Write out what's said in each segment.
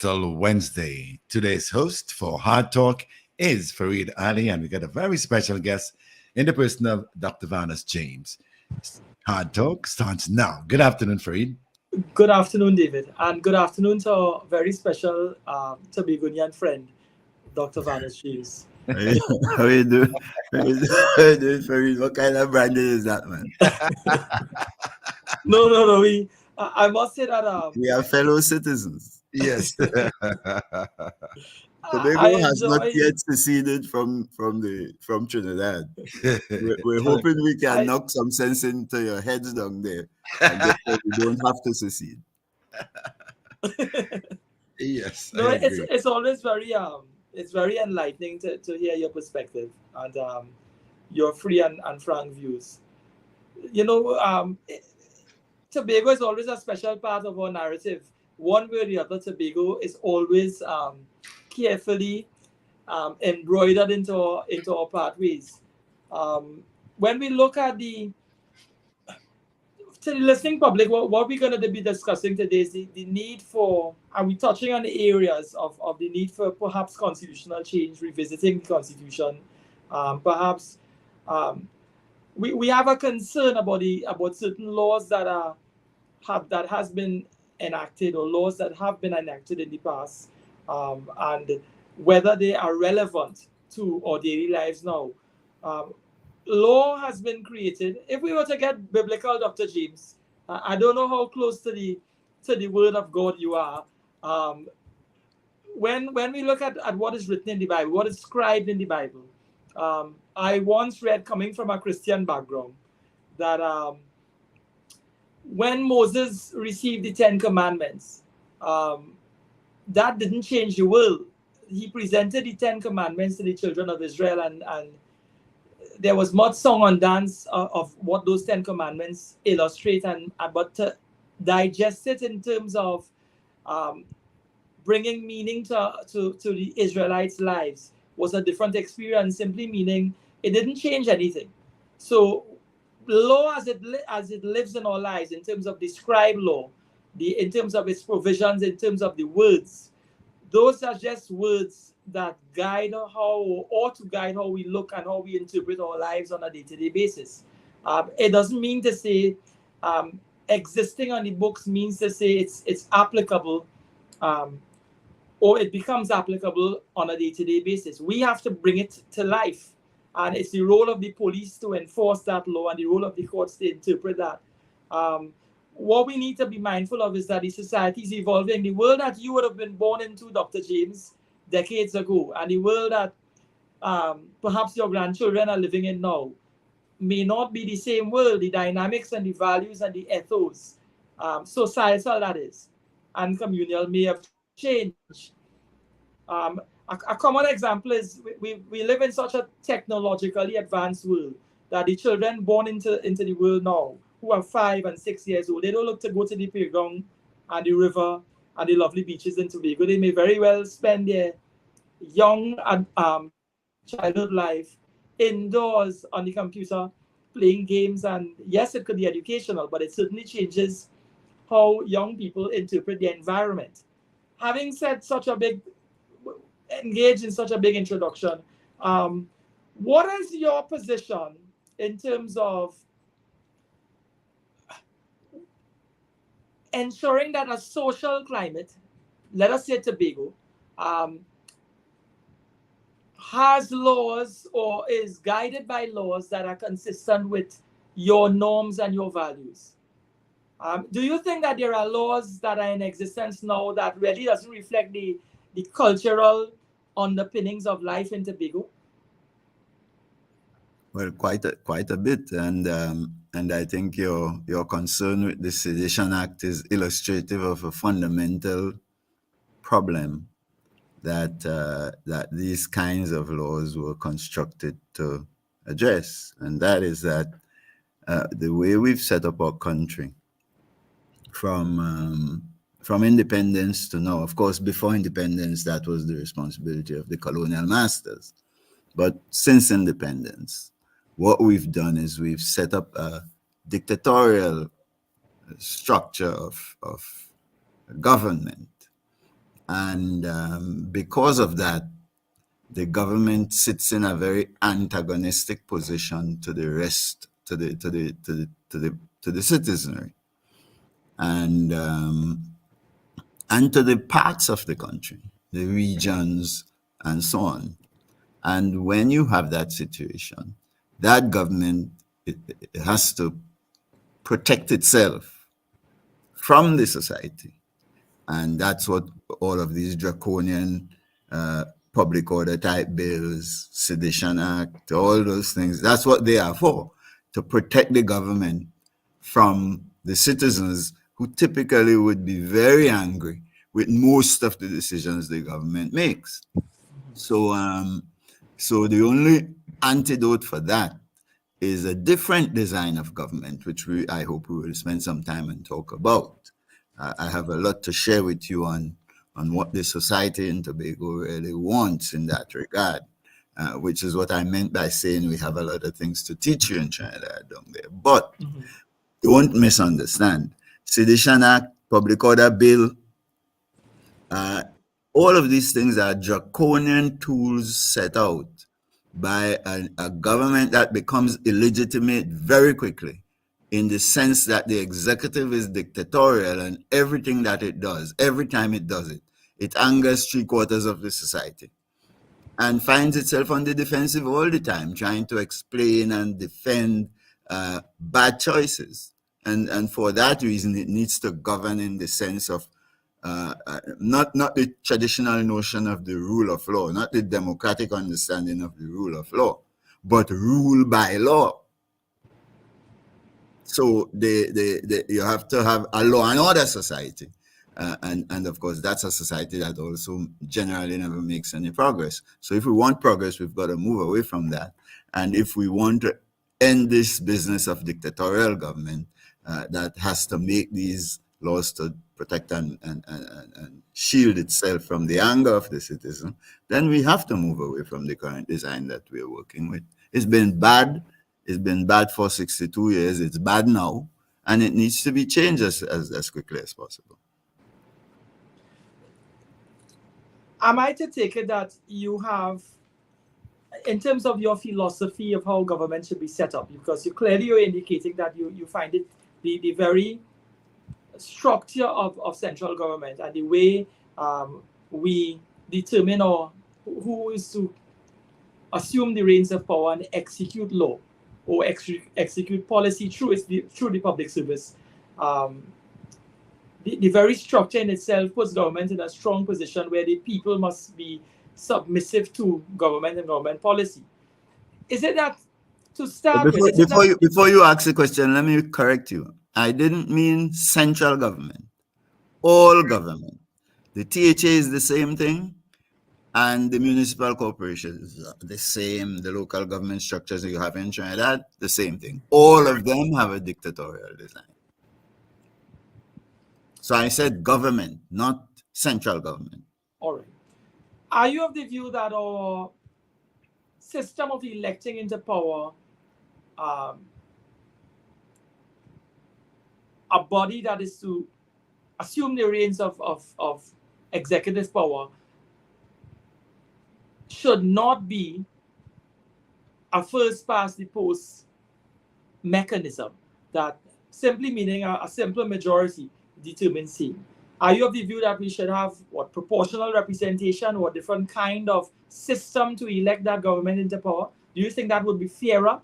till Wednesday. Today's host for Hard Talk is Faeed Ali, and we got a very special guest in the person of Dr. Vanus James. Hard Talk starts now. Good afternoon, Faeed. Good afternoon, David, and good afternoon to our very special Tabigunian friend, Dr. Vanus James. How you doing? How you doing, Farid? What kind of branding is that, man? No. I must say that We are fellow citizens. Yes. Tobago I has not enjoy. yet seceded from Trinidad. We're hoping we can knock some sense into your heads down there, and therefore we don't have to secede. Yes. No, I it's agree. it's always very enlightening to hear your perspective and your free and frank views. You know, Tobago is always a special part of our narrative. One way or the other, Tobago is always carefully embroidered into our pathways. When we look at to the listening public, what we're going to be discussing today is the need for, are we touching on the areas of the need for perhaps constitutional change, revisiting the constitution, perhaps we have a concern about certain laws that has been enacted, or laws that have been enacted in the past, and whether they are relevant to our daily lives now. Law has been created. If we were to get biblical, Dr. James, I don't know how close to the word of God you are. When we look at what is written in the Bible, what is scribed in the Bible, I once read, coming from a Christian background, that when Moses received the Ten Commandments, that didn't change the world. He presented the Ten Commandments to the children of Israel, and there was much song and dance of what those Ten Commandments illustrate, but to digest it in terms of bringing meaning to the Israelites' lives was a different experience, simply meaning it didn't change anything. So law as it lives in our lives, in terms of the scribe law, in terms of its provisions, in terms of the words, those are just words that guide how, or to guide how we look and how we interpret our lives on a day-to-day basis. It doesn't mean to say existing on the books means to say it's applicable, or it becomes applicable on a day-to-day basis. We have to bring it to life, and it's the role of the police to enforce that law and the role of the courts to interpret that. What we need to be mindful of is that the society is evolving. The world that you would have been born into, Dr. James, decades ago, and the world that perhaps your grandchildren are living in now, may not be the same world. The dynamics and the values and the ethos, societal that is, and communal, may have changed. A common example is we live in such a technologically advanced world that the children born into the world now, who are 5 and 6 years old, they don't look to go to the playground and the river and the lovely beaches in Tobago. They may very well spend their young childhood life indoors on the computer playing games, and yes, it could be educational, but it certainly changes how young people interpret the environment. Having said engaged in such a big introduction, what is your position in terms of ensuring that a social climate, let us say Tobago, has laws or is guided by laws that are consistent with your norms and your values? Do you think that there are laws that are in existence now that really doesn't reflect the cultural underpinnings of life in Tobago? Well, quite a bit, and I think your concern with the Sedition Act is illustrative of a fundamental problem that these kinds of laws were constructed to address, and that is that the way we've set up our country from independence to now. Of course, before independence, that was the responsibility of the colonial masters, but since independence, what we've done is we've set up a dictatorial structure of government. And because of that, the government sits in a very antagonistic position to the rest, to the citizenry, and to the parts of the country, the regions, and so on. And when you have that situation, that government it has to protect itself from the society. And that's what all of these draconian public order type bills, Sedition Act, all those things, that's what they are for, to protect the government from the citizens who typically would be very angry with most of the decisions the government makes. So, so the only antidote for that is a different design of government, which I hope we will spend some time and talk about. I have a lot to share with you on what the society in Tobago really wants in that regard, which is what I meant by saying we have a lot of things to teach you in Trinidad down there. But don't misunderstand. Sedition Act, Public Order Bill, all of these things are draconian tools set out by a government that becomes illegitimate very quickly, in the sense that the executive is dictatorial, and everything that it does, every time it does it, it angers 3/4 of the society and finds itself on the defensive all the time, trying to explain and defend bad choices. And for that reason, it needs to govern in the sense of not the traditional notion of the rule of law, not the democratic understanding of the rule of law, but rule by law. So you have to have a law and order society. And of course, that's a society that also generally never makes any progress. So if we want progress, we've got to move away from that. And if we want to end this business of dictatorial government that has to make these laws to protect and shield itself from the anger of the citizen, then we have to move away from the current design that we are working with. It's been bad. It's been bad for 62 years. It's bad now, and it needs to be changed as quickly as possible. Am I to take it that you have, in terms of your philosophy of how government should be set up, because you're indicating that you find it the very structure of central government and the way we determine who is to assume the reins of power and execute law or execute policy through the public service. The very structure in itself puts government in a strong position where the people must be submissive to government and government policy. Is it that, to start with... Before you ask the question, let me correct you. I didn't mean central government. All government. The THA is the same thing, and the municipal corporations are the same. The local government structures that you have in Trinidad, the same thing. All of them have a dictatorial design. So I said government, not central government. All right. Are you of the view that our system of electing into power, a body that is to assume the reins of executive power, should not be a first past the post mechanism, that simply meaning a simple majority determines thing? Are you of the view that we should have proportional representation or different kind of system to elect that government into power? Do you think that would be fairer?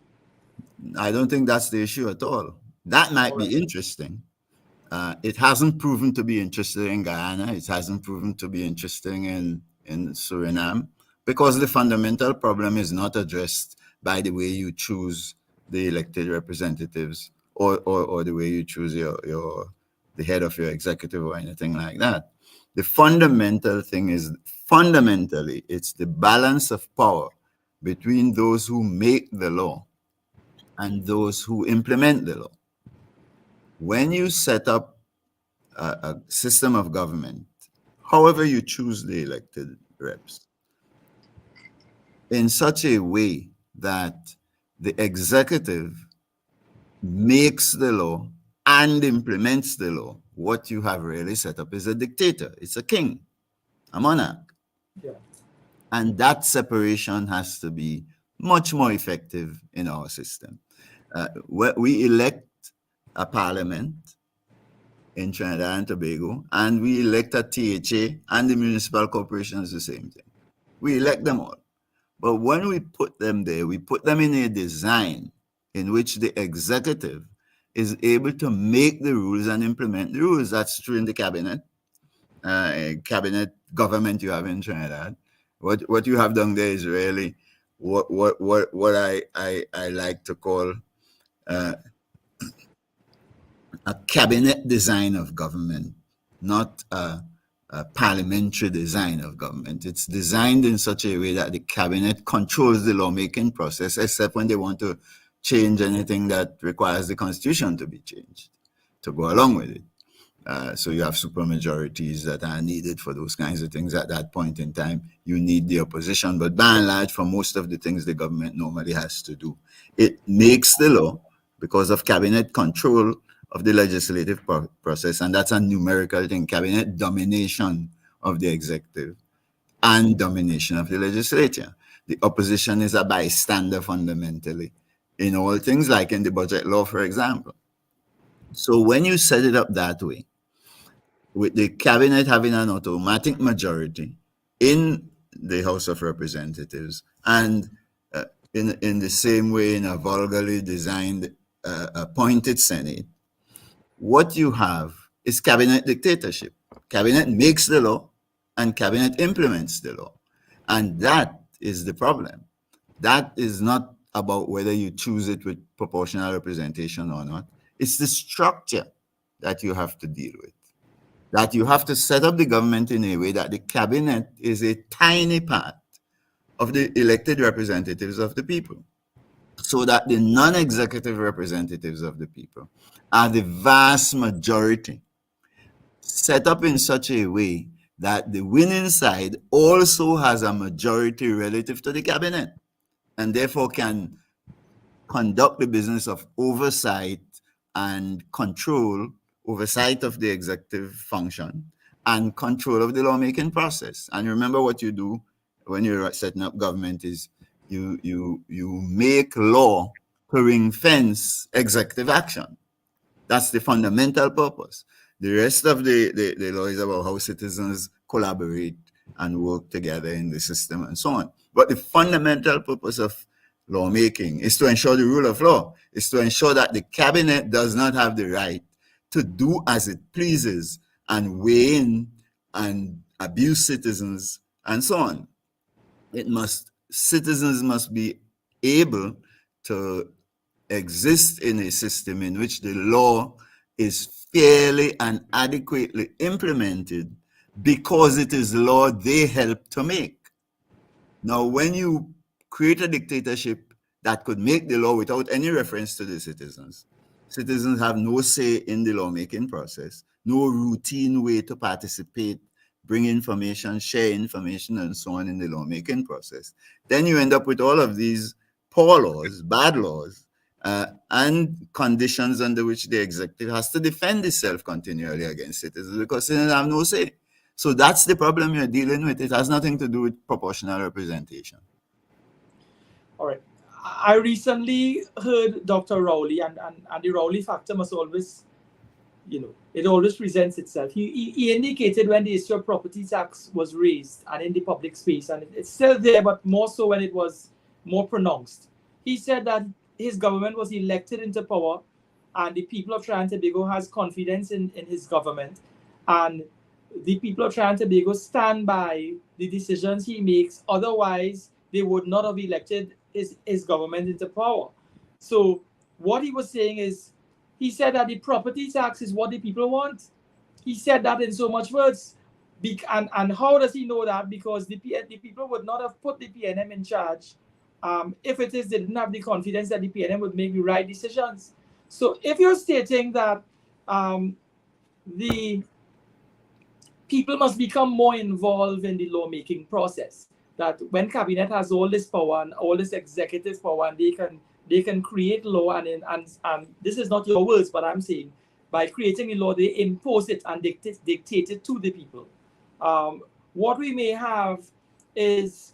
I don't think that's the issue at all. That might be interesting. It hasn't proven to be interesting in Guyana. It hasn't proven to be interesting in Suriname, because the fundamental problem is not addressed by the way you choose the elected representatives or the way you choose the head of your executive or anything like that. The fundamental thing is, fundamentally, it's the balance of power between those who make the law and those who implement the law. When you set up a system of government, however you choose the elected reps, in such a way that the executive makes the law and implements the law, what you have really set up is a dictator. It's a king. a monarch. Yeah. And that separation has to be much more effective in our system. We elect a parliament in Trinidad and Tobago, and we elect a THA, and the municipal corporation is the same thing. We elect them all. But when we put them there, we put them in a design in which the executive is able to make the rules and implement the rules. That's true in the cabinet. Cabinet government you have in Trinidad. What you have down there is really what I like to call a cabinet design of government, not a parliamentary design of government. It's designed in such a way that the cabinet controls the lawmaking process, except when they want to change anything that requires the constitution to be changed to go along with it. So you have supermajorities that are needed for those kinds of things. At that point in time, you need the opposition. But by and large, for most of the things the government normally has to do, it makes the law because of cabinet control of the legislative process. And that's a numerical thing, cabinet domination of the executive and domination of the legislature. The opposition is a bystander fundamentally in all things, like in the budget law, for example. So when you set it up that way, with the cabinet having an automatic majority in the House of Representatives, and in the same way in a vulgarly designed appointed Senate, what you have is cabinet dictatorship. Cabinet makes the law and cabinet implements the law. And that is the problem. That is not about whether you choose it with proportional representation or not. It's the structure that you have to deal with. That you have to set up the government in a way that the cabinet is a tiny part of the elected representatives of the people, so that the non-executive representatives of the people are the vast majority, set up in such a way that the winning side also has a majority relative to the cabinet, and therefore can conduct the business of oversight and control, oversight of the executive function and control of the lawmaking process. And remember, what you do when you're setting up government is you make law to ring fence executive action. That's the fundamental purpose. The rest of the law is about how citizens collaborate and work together in the system and so on. But the fundamental purpose of lawmaking is to ensure the rule of law, is to ensure that the cabinet does not have the right to do as it pleases and weigh in and abuse citizens and so on. Citizens must be able to exist in a system in which the law is fairly and adequately implemented because it is law they help to make. Now, when you create a dictatorship that could make the law without any reference to the citizens, citizens have no say in the lawmaking process, no routine way to participate, bring information, share information, and so on in the lawmaking process, then you end up with all of these poor laws, bad laws, and conditions under which the executive has to defend itself continually against citizens because citizens have no say. So that's the problem you're dealing with. It has nothing to do with proportional representation. All right. I recently heard Dr. Rowley, and the Rowley factor must always, it always presents itself. He indicated when the issue of property tax was raised and in the public space, and it's still there, but more so when it was more pronounced. He said that his government was elected into power, and the people of Trinidad and Tobago has confidence in his government, and the people of Trinidad and Tobago stand by the decisions he makes. Otherwise, they would not have elected his government into power. So what he was saying is, he said that the property tax is what the people want. He said that in so much words. And how does he know that? Because the people would not have put the PNM in charge if they didn't have the confidence that the PNM would make the right decisions. So if you're stating that the people must become more involved in the lawmaking process, that when cabinet has all this power and all this executive power, and they can create law, and this is not your words, but I'm saying by creating a law they impose it and dictate it to the people. What we may have is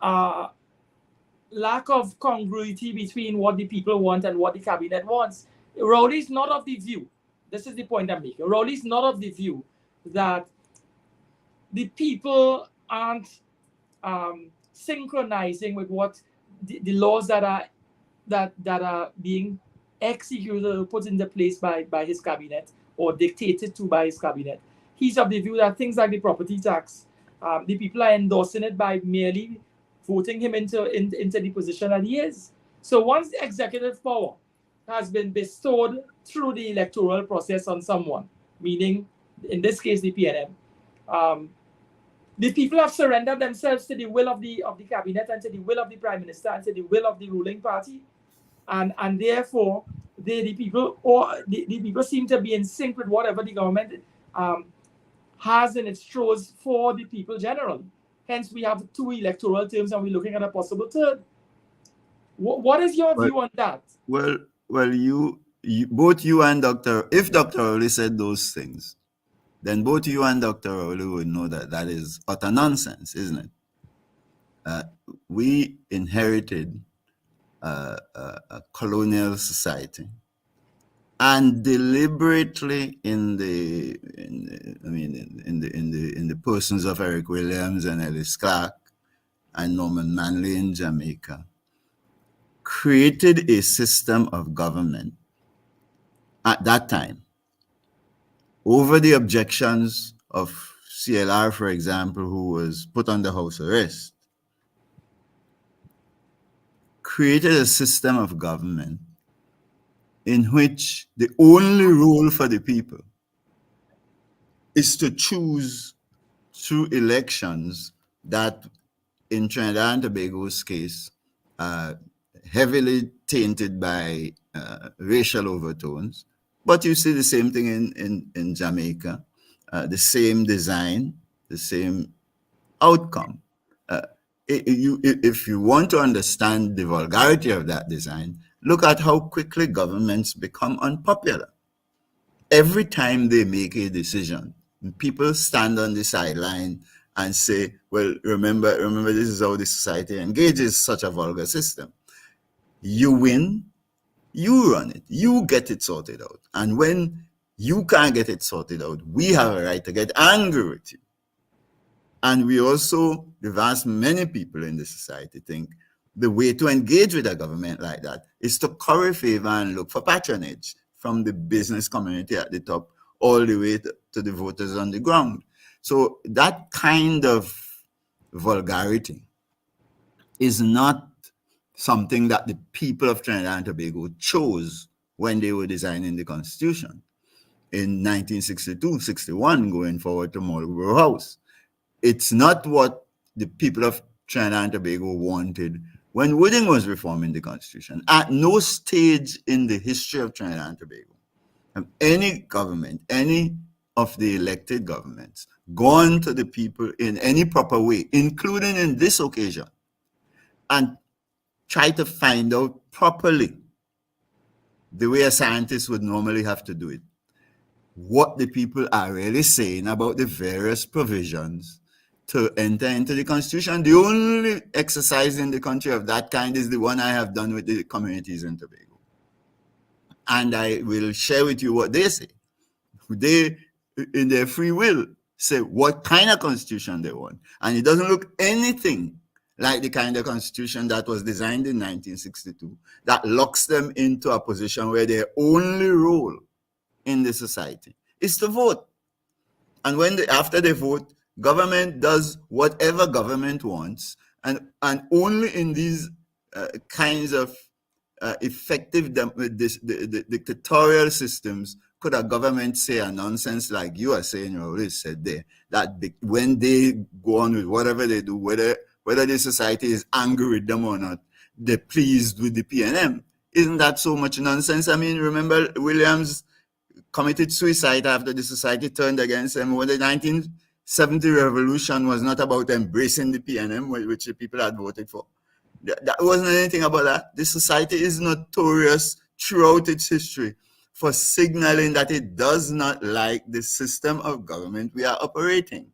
lack of congruity between what the people want and what the cabinet wants. Rowley is not of the view, this is the point I'm making, Rowley is not of the view that the people aren't synchronizing with what the laws that are being executed or put into place by his cabinet or dictated to by his cabinet. He's of the view that things like the property tax, the people are endorsing it by merely voting him into the position that he is. So once the executive power has been bestowed through the electoral process on someone, meaning in this case the PNM, the people have surrendered themselves to the will of the cabinet and to the will of the prime minister and to the will of the ruling party, and therefore the people seem to be in sync with whatever the government has in its throws for the people generally. Hence, we have 2 electoral terms, and we're looking at a possible third. What is your view on that? Well, you both you and if Dr. Rowley said those things, then both you and Dr. Rowley would know that is utter nonsense, isn't it? We inherited a colonial society, and deliberately in the persons of Eric Williams and Ellis Clark and Norman Manley in Jamaica, created a system of government at that time over the objections of CLR, for example, who was put under house arrest, created a system of government in which the only role for the people is to choose through elections that, in Trinidad and Tobago's case, heavily tainted by racial overtones. But you see the same thing in Jamaica, the same design, the same outcome. If you want to understand the vulgarity of that design, look at how quickly governments become unpopular. Every time they make a decision, people stand on the sideline and say, well, remember, this is how the society engages such a vulgar system. You win, you run it, you get it sorted out. And when you can't get it sorted out, we have a right to get angry with you. And we also, many people in the society think the way to engage with a government like that is to curry favor and look for patronage from the business community at the top all the way to the voters on the ground. So that kind of vulgarity is not something that the people of Trinidad and Tobago chose when they were designing the Constitution in 1962, 61, going forward to Marlborough House. It's not what the people of Trinidad and Tobago wanted when Wooding was reforming the Constitution. At no stage in the history of Trinidad and Tobago have any government, any of the elected governments, gone to the people in any proper way, including in this occasion, and try to find out properly, the way a scientist would normally have to do it, what the people are really saying about the various provisions to enter into the Constitution. The only exercise in the country of that kind is the one I have done with the communities in Tobago. And I will share with you what they say. They, in their free will, say what kind of Constitution they want. And it doesn't look anything like the kind of Constitution that was designed in 1962, that locks them into a position where their only role in the society is to vote. And after they vote, government does whatever government wants, and only in these kinds of effective dictatorial systems could a government say a nonsense like you are saying, you always said there, that when they go on with whatever they do, whether the society is angry with them or not, they're pleased with the PNM. Isn't that so much nonsense? I mean, remember Williams committed suicide after the society turned against him. When the 1970 revolution was not about embracing the PNM, which the people had voted for. That wasn't anything about that. The society is notorious throughout its history for signaling that it does not like the system of government we are operating.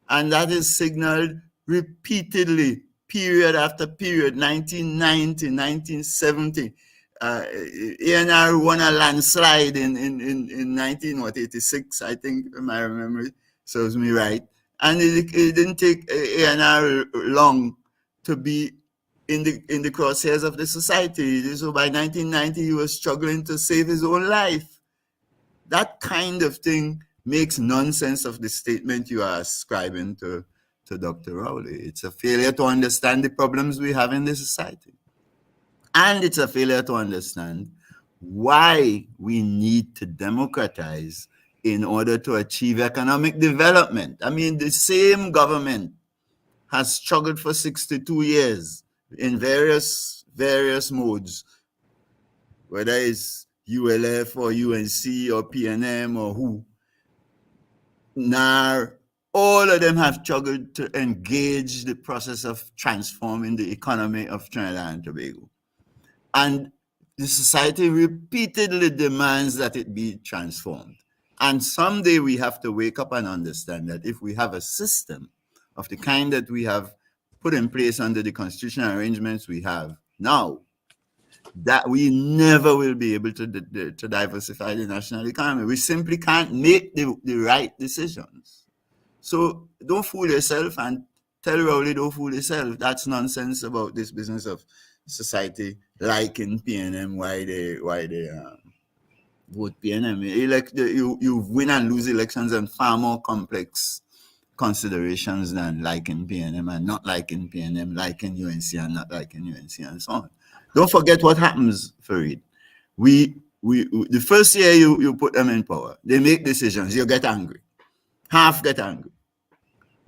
And that is signaled repeatedly, period after period, 1990, 1970. ANR won a landslide in 1986, I think, if my memory serves me right. And it didn't take ANR long to be in the crosshairs of the society. So by 1990, he was struggling to save his own life. That kind of thing makes nonsense of the statement you are ascribing to Dr. Rowley. It's a failure to understand the problems we have in the society. And it's a failure to understand why we need to democratize in order to achieve economic development. I mean, the same government has struggled for 62 years in various modes, whether it's ULF or UNC or PNM or who. NAR, all of them have struggled to engage the process of transforming the economy of Trinidad and Tobago. And the society repeatedly demands that it be transformed. And someday we have to wake up and understand that if we have a system of the kind that we have put in place under the constitutional arrangements we have now, that we never will be able to diversify the national economy. We simply can't make the right decisions. So don't fool yourself and tell Rowley don't fool yourself. That's nonsense about this business of society liking PNM, why they vote PNM. You win and lose elections on far more complex considerations than liking PNM and not liking PNM, liking UNC and not liking UNC and so on. Don't forget what happens, Faeed. We the first year you put them in power, they make decisions, you get angry. Half get angry.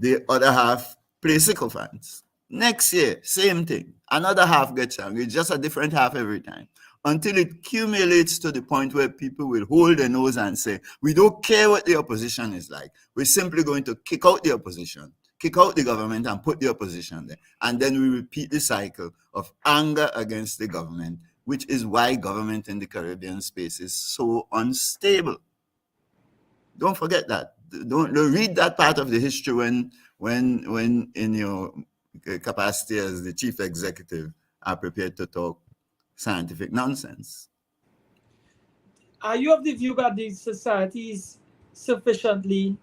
The other half play sycophants. Next year, same thing. Another half gets angry, just a different half every time, until it accumulates to the point where people will hold their nose and say, we don't care what the opposition is like. We're simply going to kick out the opposition, kick out the government and put the opposition there. And then we repeat the cycle of anger against the government, which is why government in the Caribbean space is so unstable. Don't forget that. Don't read that part of the history when in your capacity as the chief executive are prepared to talk scientific nonsense. Are you of the view that the society is sufficiently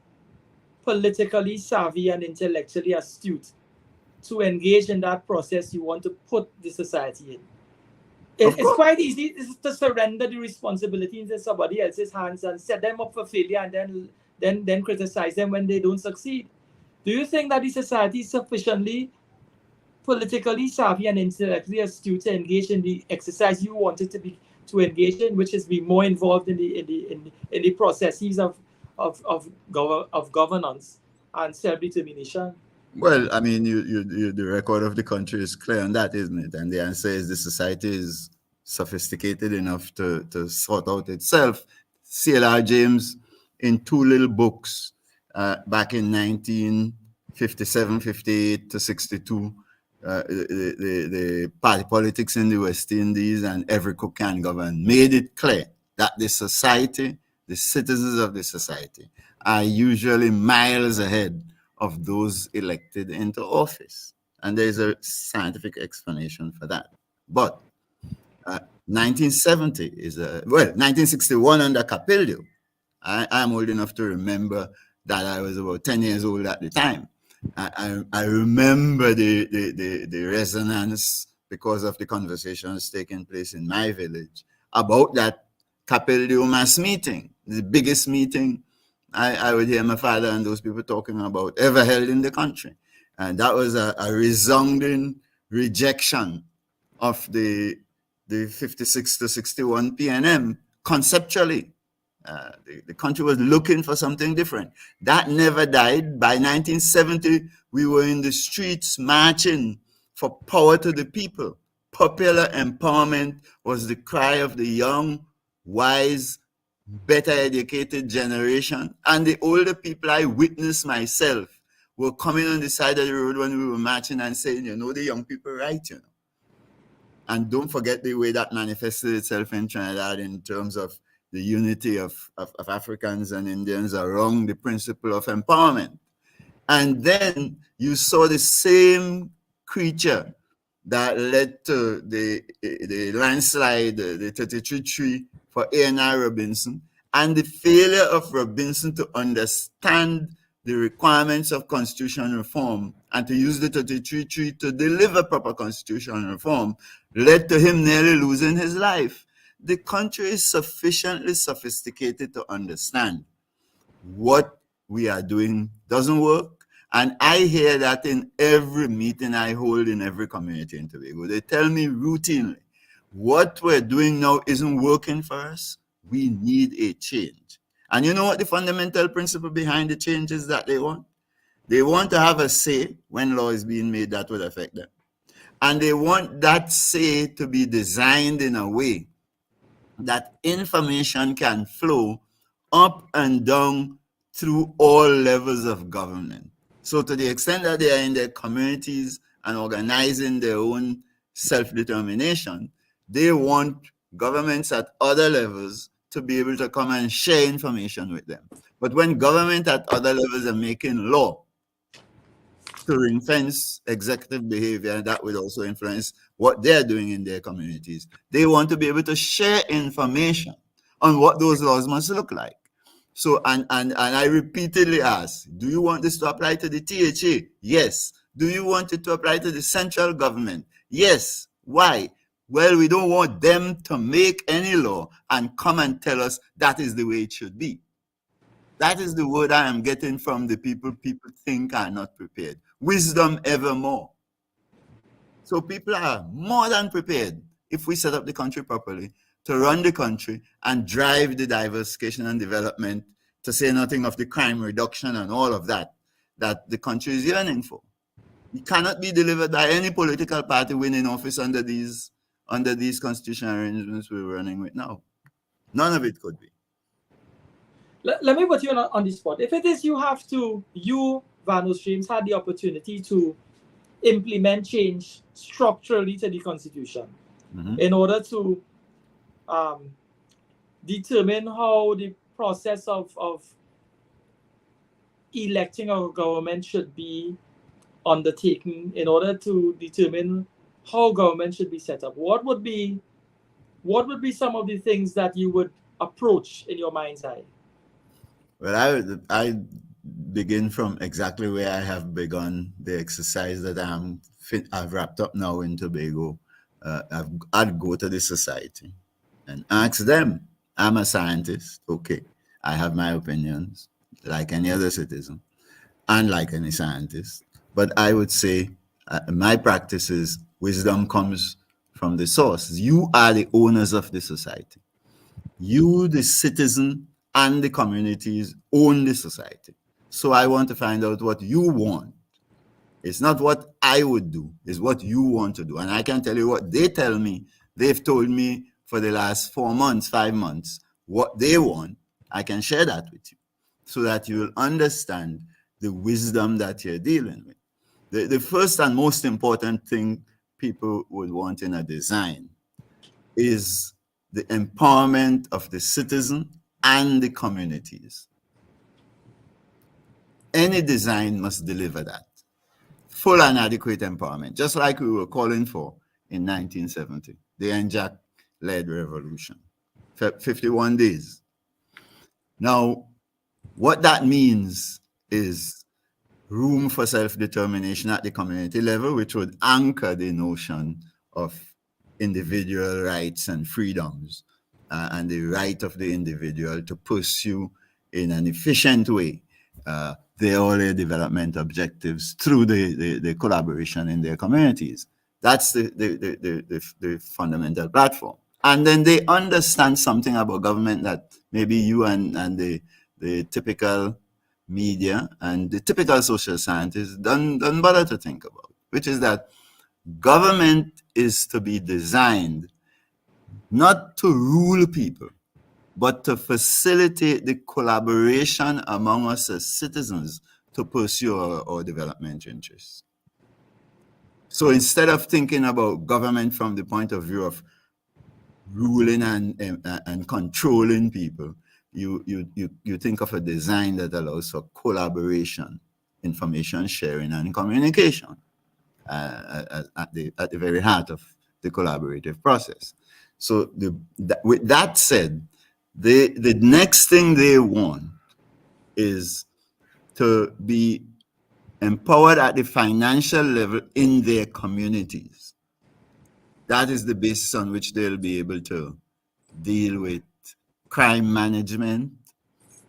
politically savvy and intellectually astute to engage in that process you want to put the society in? It's quite easy to surrender the responsibility into somebody else's hands and set them up for failure and then criticize them when they don't succeed. Do you think that the society is sufficiently politically savvy and intellectually astute to engage in the exercise you wanted to engage in, which is be more involved in the processes of governance and self-determination? Well, I mean, the record of the country is clear on that, isn't it? And the answer is the society is sophisticated enough to sort out itself. CLR James, in two little books back in 1957, 58 to 62, the party politics in the West Indies and every cook can govern, made it clear that the society, the citizens of the society, are usually miles ahead of those elected into office. And there's a scientific explanation for that. But 1970 is 1961 under Capilio. I'm old enough to remember that I was about 10 years old at the time. I remember the resonance because of the conversations taking place in my village about that Capilio mass meeting, the biggest meeting I would hear my father and those people talking about ever held in the country. And that was a resounding rejection of the 56 to 61 PNM conceptually. The country was looking for something different. That never died. By 1970, we were in the streets marching for power to the people. Popular empowerment was the cry of the young, wise, better educated generation. And the older people I witnessed myself were coming on the side of the road when we were marching and saying, you know, the young people right, you know. And don't forget the way that manifested itself in Trinidad in terms of the unity of Africans and Indians around the principle of empowerment. And then you saw the same creature that led to the landslide, the 33-3 for A&R Robinson, and the failure of Robinson to understand the requirements of constitutional reform and to use the 33-3 to deliver proper constitutional reform led to him nearly losing his life. The country is sufficiently sophisticated to understand what we are doing doesn't work. And I hear that in every meeting I hold in every community in Tobago. They tell me routinely, what we're doing now isn't working for us. We need a change. And you know what the fundamental principle behind the change is that they want? They want to have a say when law is being made that would affect them. And they want that say to be designed in a way that information can flow up and down through all levels of government. So to the extent that they are in their communities and organizing their own self-determination, they want governments at other levels to be able to come and share information with them. But when government at other levels are making law to ring-fence executive behavior, that will also influence what they're doing in their communities. They want to be able to share information on what those laws must look like. So, and I repeatedly ask, do you want this to apply to the THA? Yes. Do you want it to apply to the central government? Yes. Why? Well, we don't want them to make any law and come and tell us that is the way it should be. That is the word I am getting from the people think are not prepared. Wisdom evermore. So people are more than prepared, if we set up the country properly, to run the country and drive the diversification and development, to say nothing of the crime reduction and all of that, that the country is yearning for. It cannot be delivered by any political party winning office under these constitutional arrangements we're running with now. None of it could be. Let me put you on the spot. If it is you, Vanus James, had the opportunity to implement change structurally to the Constitution in order to determine how the process of electing our government should be undertaken, in order to determine how government should be set up, what would be some of the things that you would approach in your mind's eye? Well, I begin from exactly where I have begun the exercise that I've wrapped up now in Tobago. I'd go to the society and ask them. I'm a scientist, okay. I have my opinions, like any other citizen, and like any scientist. But I would say my practice is wisdom comes from the source. You are the owners of the society. You, the citizen, and the communities own the society. So I want to find out what you want. It's not what I would do, it's what you want to do. And I can tell you what they tell me. They've told me for the last 4 months, 5 months, what they want. I can share that with you so that you will understand the wisdom that you're dealing with. The first and most important thing people would want in a design is the empowerment of the citizen and the communities. Any design must deliver that. Full and adequate empowerment, just like we were calling for in 1970, the NJAC-led revolution, 51 days. Now, what that means is room for self-determination at the community level, which would anchor the notion of individual rights and freedoms and the right of the individual to pursue in an efficient way their early development objectives through the collaboration in their communities. That's the fundamental platform. And then they understand something about government that maybe you and the typical media and the typical social scientists don't bother to think about, which is that government is to be designed not to rule people, but to facilitate the collaboration among us as citizens to pursue our development interests. So instead of thinking about government from the point of view of ruling and controlling people, you think of a design that allows for collaboration information sharing and communication at the very heart of the collaborative process. So with that said, the next thing they want is to be empowered at the financial level in their communities. That is the basis on which they'll be able to deal with crime management,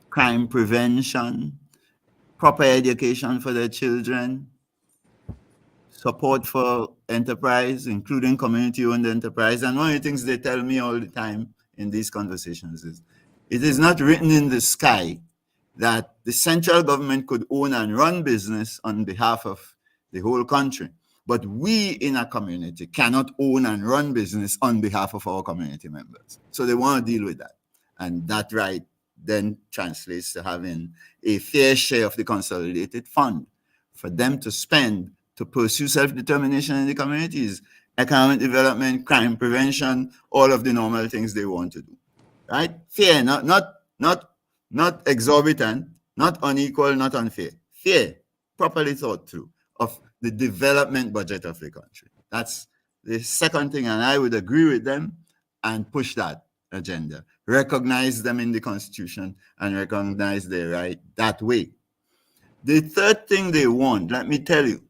crime prevention, proper education for their children, support for enterprise, including community-owned enterprise. And one of the things they tell me all the time in these conversations is, it is not written in the sky that the central government could own and run business on behalf of the whole country. But we in a community cannot own and run business on behalf of our community members. So they want to deal with that. And that right then translates to having a fair share of the consolidated fund for them to spend to pursue self-determination in the communities, economic development, crime prevention, all of the normal things they want to do. Right? Fair, not exorbitant, not unequal, not unfair. Fair, properly thought through, of the development budget of the country. That's the second thing, and I would agree with them and push that agenda. Recognize them in the Constitution and recognize their right that way. The third thing they want, let me tell you,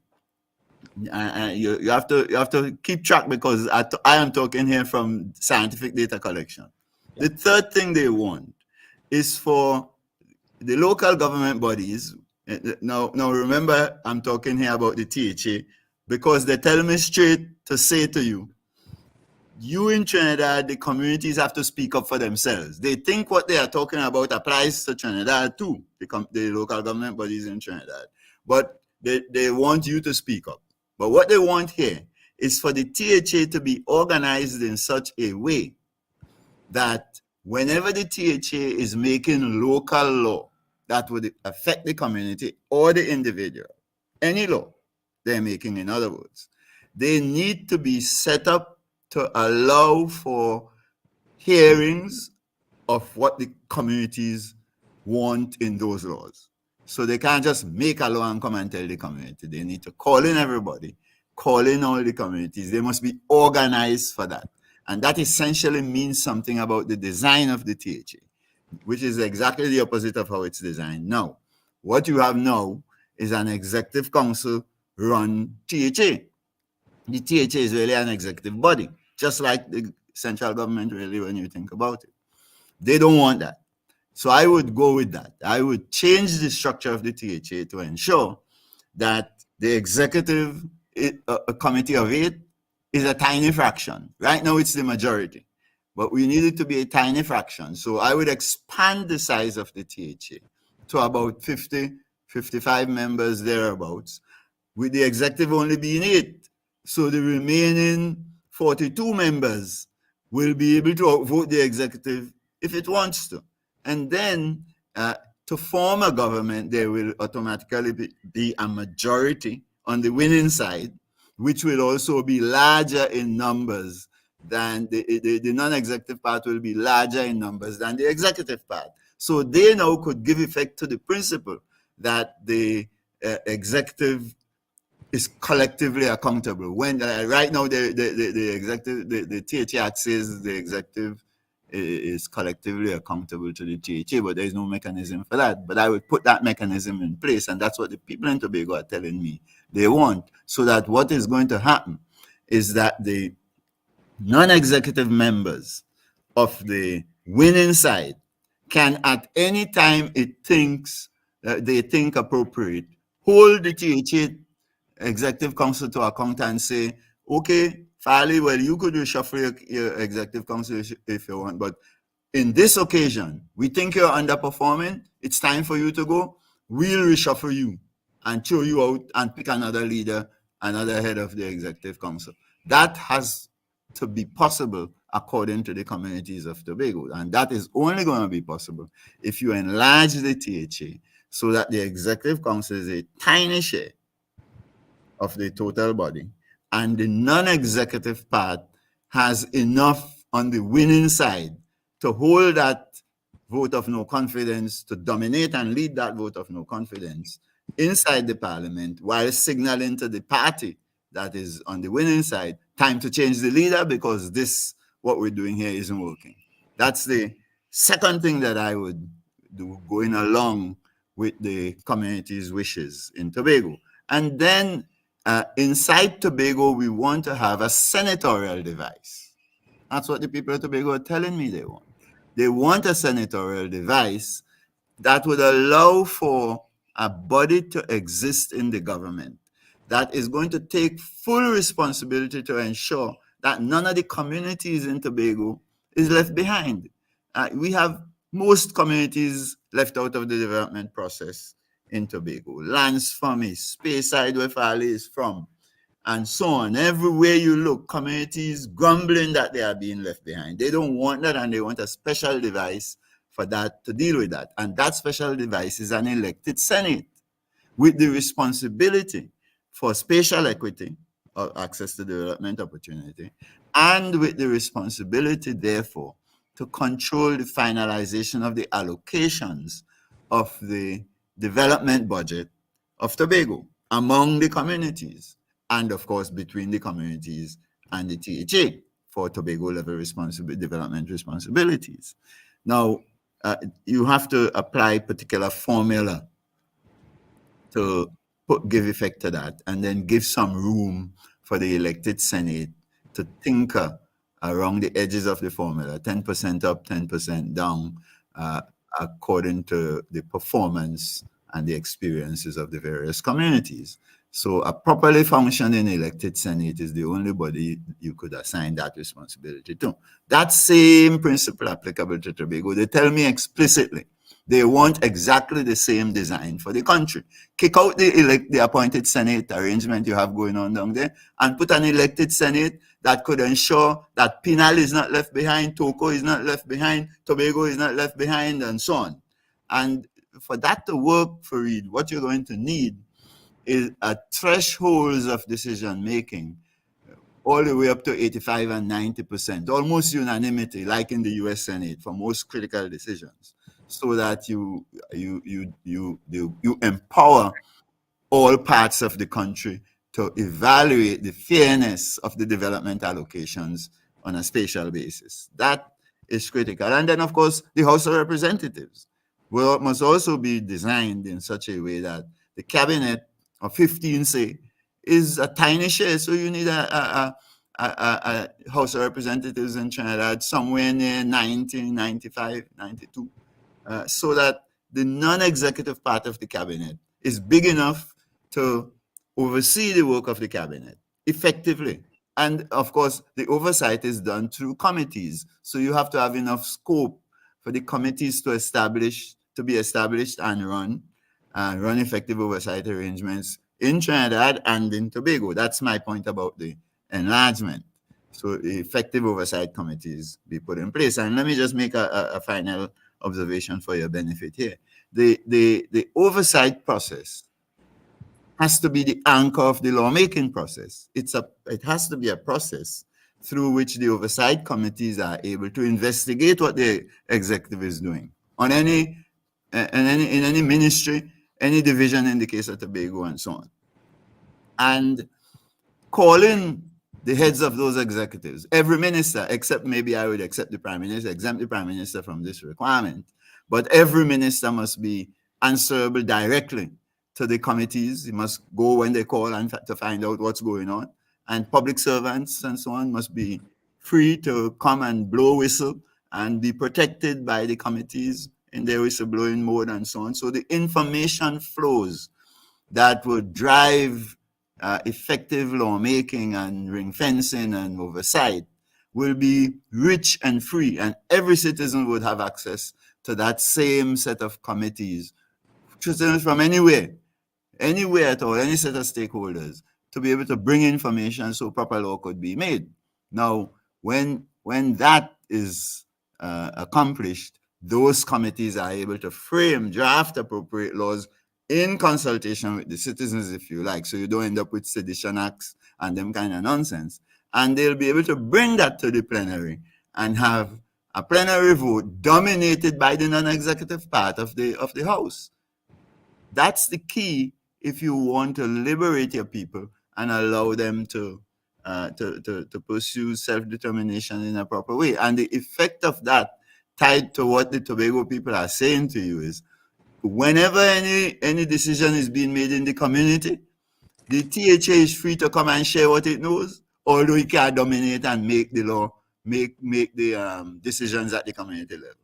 you have to keep track, because I am talking here from scientific data collection. The third thing they want is for the local government bodies. Now remember, I'm talking here about the THA, because they tell me straight to say to you, you in Trinidad, the communities have to speak up for themselves. They think what they are talking about applies to Trinidad too, the local government bodies in Trinidad. But they want you to speak up. But what they want here is for the THA to be organized in such a way that whenever the THA is making local law that would affect the community or the individual, any law they're making, in other words, they need to be set up to allow for hearings of what the communities want in those laws. So they can't just make a law and come and tell the community. They need to call in everybody, call in all the communities. They must be organized for that. And that essentially means something about the design of the THA, which is exactly the opposite of how it's designed now. What you have now is an executive council run THA. The THA is really an executive body, just like the central government really, when you think about it. They don't want that. So I would go with that. I would change the structure of the THA to ensure that the executive a committee of 8 is a tiny fraction. Right now it's the majority, but we need it to be a tiny fraction. So I would expand the size of the THA to about 50, 55 members thereabouts, with the executive only being 8. So the remaining 42 members will be able to outvote the executive if it wants to. And then to form a government, there will automatically be a majority on the winning side, which will also be larger in numbers than the non-executive part will be larger in numbers than the executive part. So they now could give effect to the principle that the executive is collectively accountable. When right now the executive, the THA Act says the executive is collectively accountable to the THA, but there is no mechanism for that. But I would put that mechanism in place, and that's what the people in Tobago are telling me they want, so that what is going to happen is that the non-executive members of the winning side can, at any time they think appropriate, hold the THA executive council to account and say, okay, Farley, well, you could reshuffle your executive council if you want, but in this occasion, we think you're underperforming. It's time for you to go. We'll reshuffle you and throw you out and pick another leader, another head of the executive council. That has to be possible according to the communities of Tobago. And that is only going to be possible if you enlarge the THA so that the executive council is a tiny share of the total body, and the non-executive part has enough on the winning side to hold that vote of no confidence, to dominate and lead that vote of no confidence, inside the parliament while signaling to the party that is on the winning side, time to change the leader because this, what we're doing here isn't working. That's the second thing that I would do, going along with the community's wishes in Tobago. And then inside Tobago, we want to have a senatorial device. That's what the people of Tobago are telling me they want. They want a senatorial device that would allow for a body to exist in the government that is going to take full responsibility to ensure that none of the communities in Tobago is left behind. We have most communities left out of the development process in Tobago. Lands from is, Speyside where Farley is from, and so on. Everywhere you look, communities grumbling that they are being left behind. They don't want that, and they want a special device for that, to deal with that. And that special device is an elected Senate with the responsibility for spatial equity or access to development opportunity, and with the responsibility, therefore, to control the finalization of the allocations of the development budget of Tobago among the communities, and of course between the communities and the THA for Tobago level development responsibilities. Now, you have to apply particular formula to give effect to that, and then give some room for the elected Senate to tinker around the edges of the formula, 10% up, 10% down, according to the performance and the experiences of the various communities. So a properly functioning elected Senate is the only body you could assign that responsibility to. That same principle applicable to Tobago. They tell me explicitly they want exactly the same design for the country. Kick out the appointed Senate arrangement you have going on down there and put an elected Senate that could ensure that Pinal is not left behind, Toco is not left behind, Tobago is not left behind, and so on. And for that to work, Faeed, what you're going to need is a thresholds of decision making all the way up to 85 and 90%, almost unanimity, like in the US Senate for most critical decisions, so that you empower all parts of the country to evaluate the fairness of the development allocations on a spatial basis. That is critical. And then, of course, the House of Representatives must also be designed in such a way that the cabinet of 15, say, is a tiny share. So you need a House of Representatives in Trinidad somewhere near 90, 95, 92, so that the non-executive part of the cabinet is big enough to oversee the work of the cabinet effectively. And of course, the oversight is done through committees. So you have to have enough scope for the committees to be established and run effective oversight arrangements in Trinidad and in Tobago. That's my point about the enlargement. So effective oversight committees be put in place. And let me just make a final observation for your benefit here. The oversight process has to be the anchor of the lawmaking process. It has to be a process through which the oversight committees are able to investigate what the executive is doing on in any ministry, any division in the case of Tobago, and so on, and call in the heads of those executives, every minister, except maybe I would accept the prime minister, exempt the prime minister from this requirement, but every minister must be answerable directly to the committees. He must go when they call and to find out what's going on. And public servants and so on must be free to come and blow whistle and be protected by the committees in their whistleblowing mode and so on. So the information flows that would drive effective lawmaking and ring fencing and oversight will be rich and free, and every citizen would have access to that same set of committees, citizens from anywhere at all, any set of stakeholders, to be able to bring information so proper law could be made. Now, when that is accomplished, those committees are able to draft appropriate laws in consultation with the citizens, if you like, so you don't end up with sedition acts and them kind of nonsense. And they'll be able to bring that to the plenary and have a plenary vote dominated by the non-executive part of the House. That's the key if you want to liberate your people and allow them to pursue self-determination in a proper way. And the effect of that, tied to what the Tobago people are saying to you, is whenever any decision is being made in the community, the THA is free to come and share what it knows, although it can't dominate and make the law, make the decisions at the community level.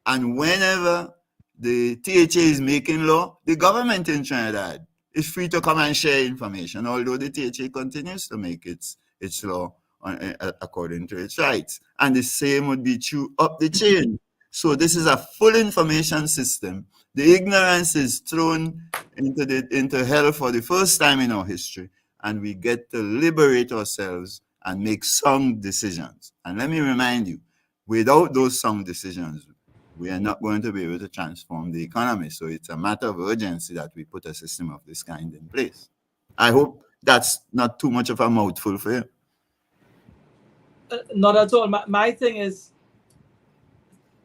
And whenever the THA is making law, the government in Trinidad is free to come and share information, although the THA continues to make its law according to its rights. And the same would be true up the chain. So this is a full information system. The ignorance is thrown into hell for the first time in our history, and we get to liberate ourselves and make sound decisions. And let me remind you, without those sound decisions, we are not going to be able to transform the economy. So it's a matter of urgency that we put a system of this kind in place. I hope that's not too much of a mouthful for you. Not at all. My thing is,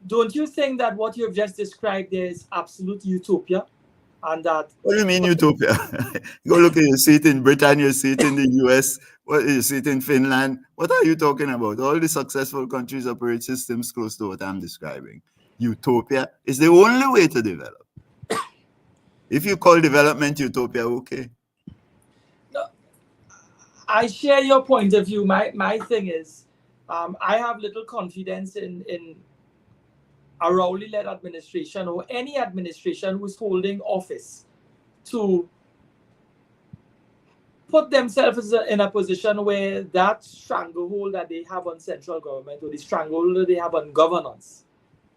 don't you think that what you've just described there is absolute utopia? And that... What do you mean utopia? Go look at, you see it in Britain, you see it in the US, you see it in Finland. What are you talking about? All the successful countries operate systems close to what I'm describing. Utopia is the only way to develop. If you call development utopia, okay. No, I share your point of view. My thing is, I have little confidence in a Rowley-led administration or any administration who's holding office to put themselves in a position where that stranglehold that they have on central government or the stranglehold that they have on governance,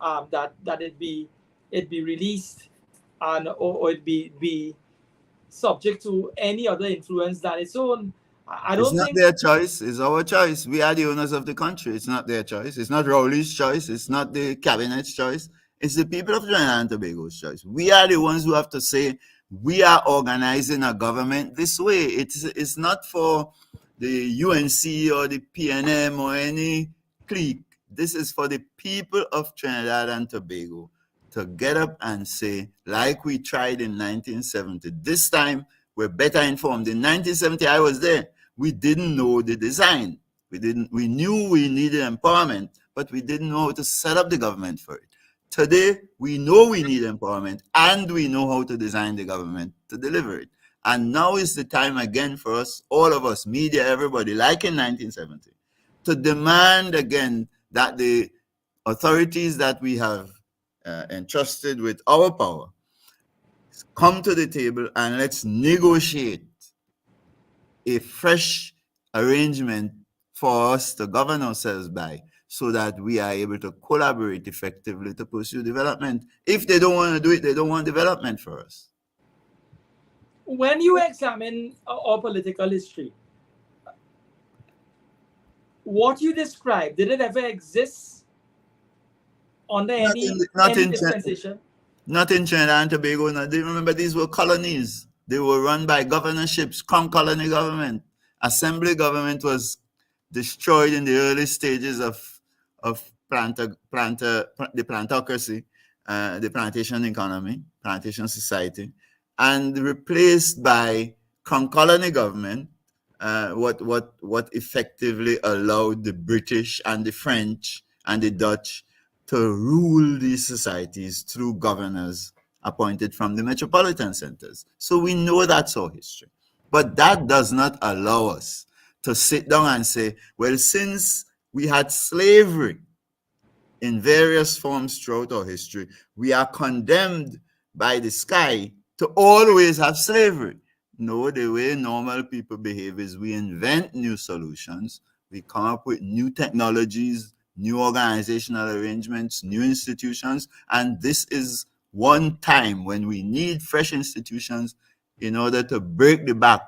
that it be released and or it be subject to any other influence than its own. I don't think it's not their choice, it's our choice. We are the owners of the country. It's not their choice. It's not Rowley's choice. It's not the cabinet's choice. It's the people of Trinidad and Tobago's choice. We are the ones who have to say, we are organizing a government this way. It's not for the UNC or the PNM or any clique. This is for the people of Trinidad and Tobago to get up and say, like we tried in 1970, this time we're better informed. In 1970, I was there. We didn't know the design. We knew we needed empowerment, but we didn't know how to set up the government for it. Today, we know we need empowerment and we know how to design the government to deliver it. And now is the time again for us, all of us, media, everybody, like in 1970, to demand again that the authorities that we have entrusted with our power come to the table and let's negotiate a fresh arrangement for us to govern ourselves by, so that we are able to collaborate effectively to pursue development. If they don't want to do it, they don't want development for us. When you examine our political history, what you described, did it ever exist under any dispensation? Not in Trinidad and Tobago. No. Remember, these were colonies. They were run by governorships, crown colony government. Assembly government was destroyed in the early stages of the plantocracy, the plantation economy, plantation society, and replaced by crown colony government, what effectively allowed the British and the French and the Dutch to rule these societies through governors appointed from the metropolitan centers. So we know that's our history. But that does not allow us to sit down and say, well, since we had slavery in various forms throughout our history, we are condemned by the sky to always have slavery. No, the way normal people behave is we invent new solutions, we come up with new technologies, new organizational arrangements, new institutions, and this is one time when we need fresh institutions in order to break the back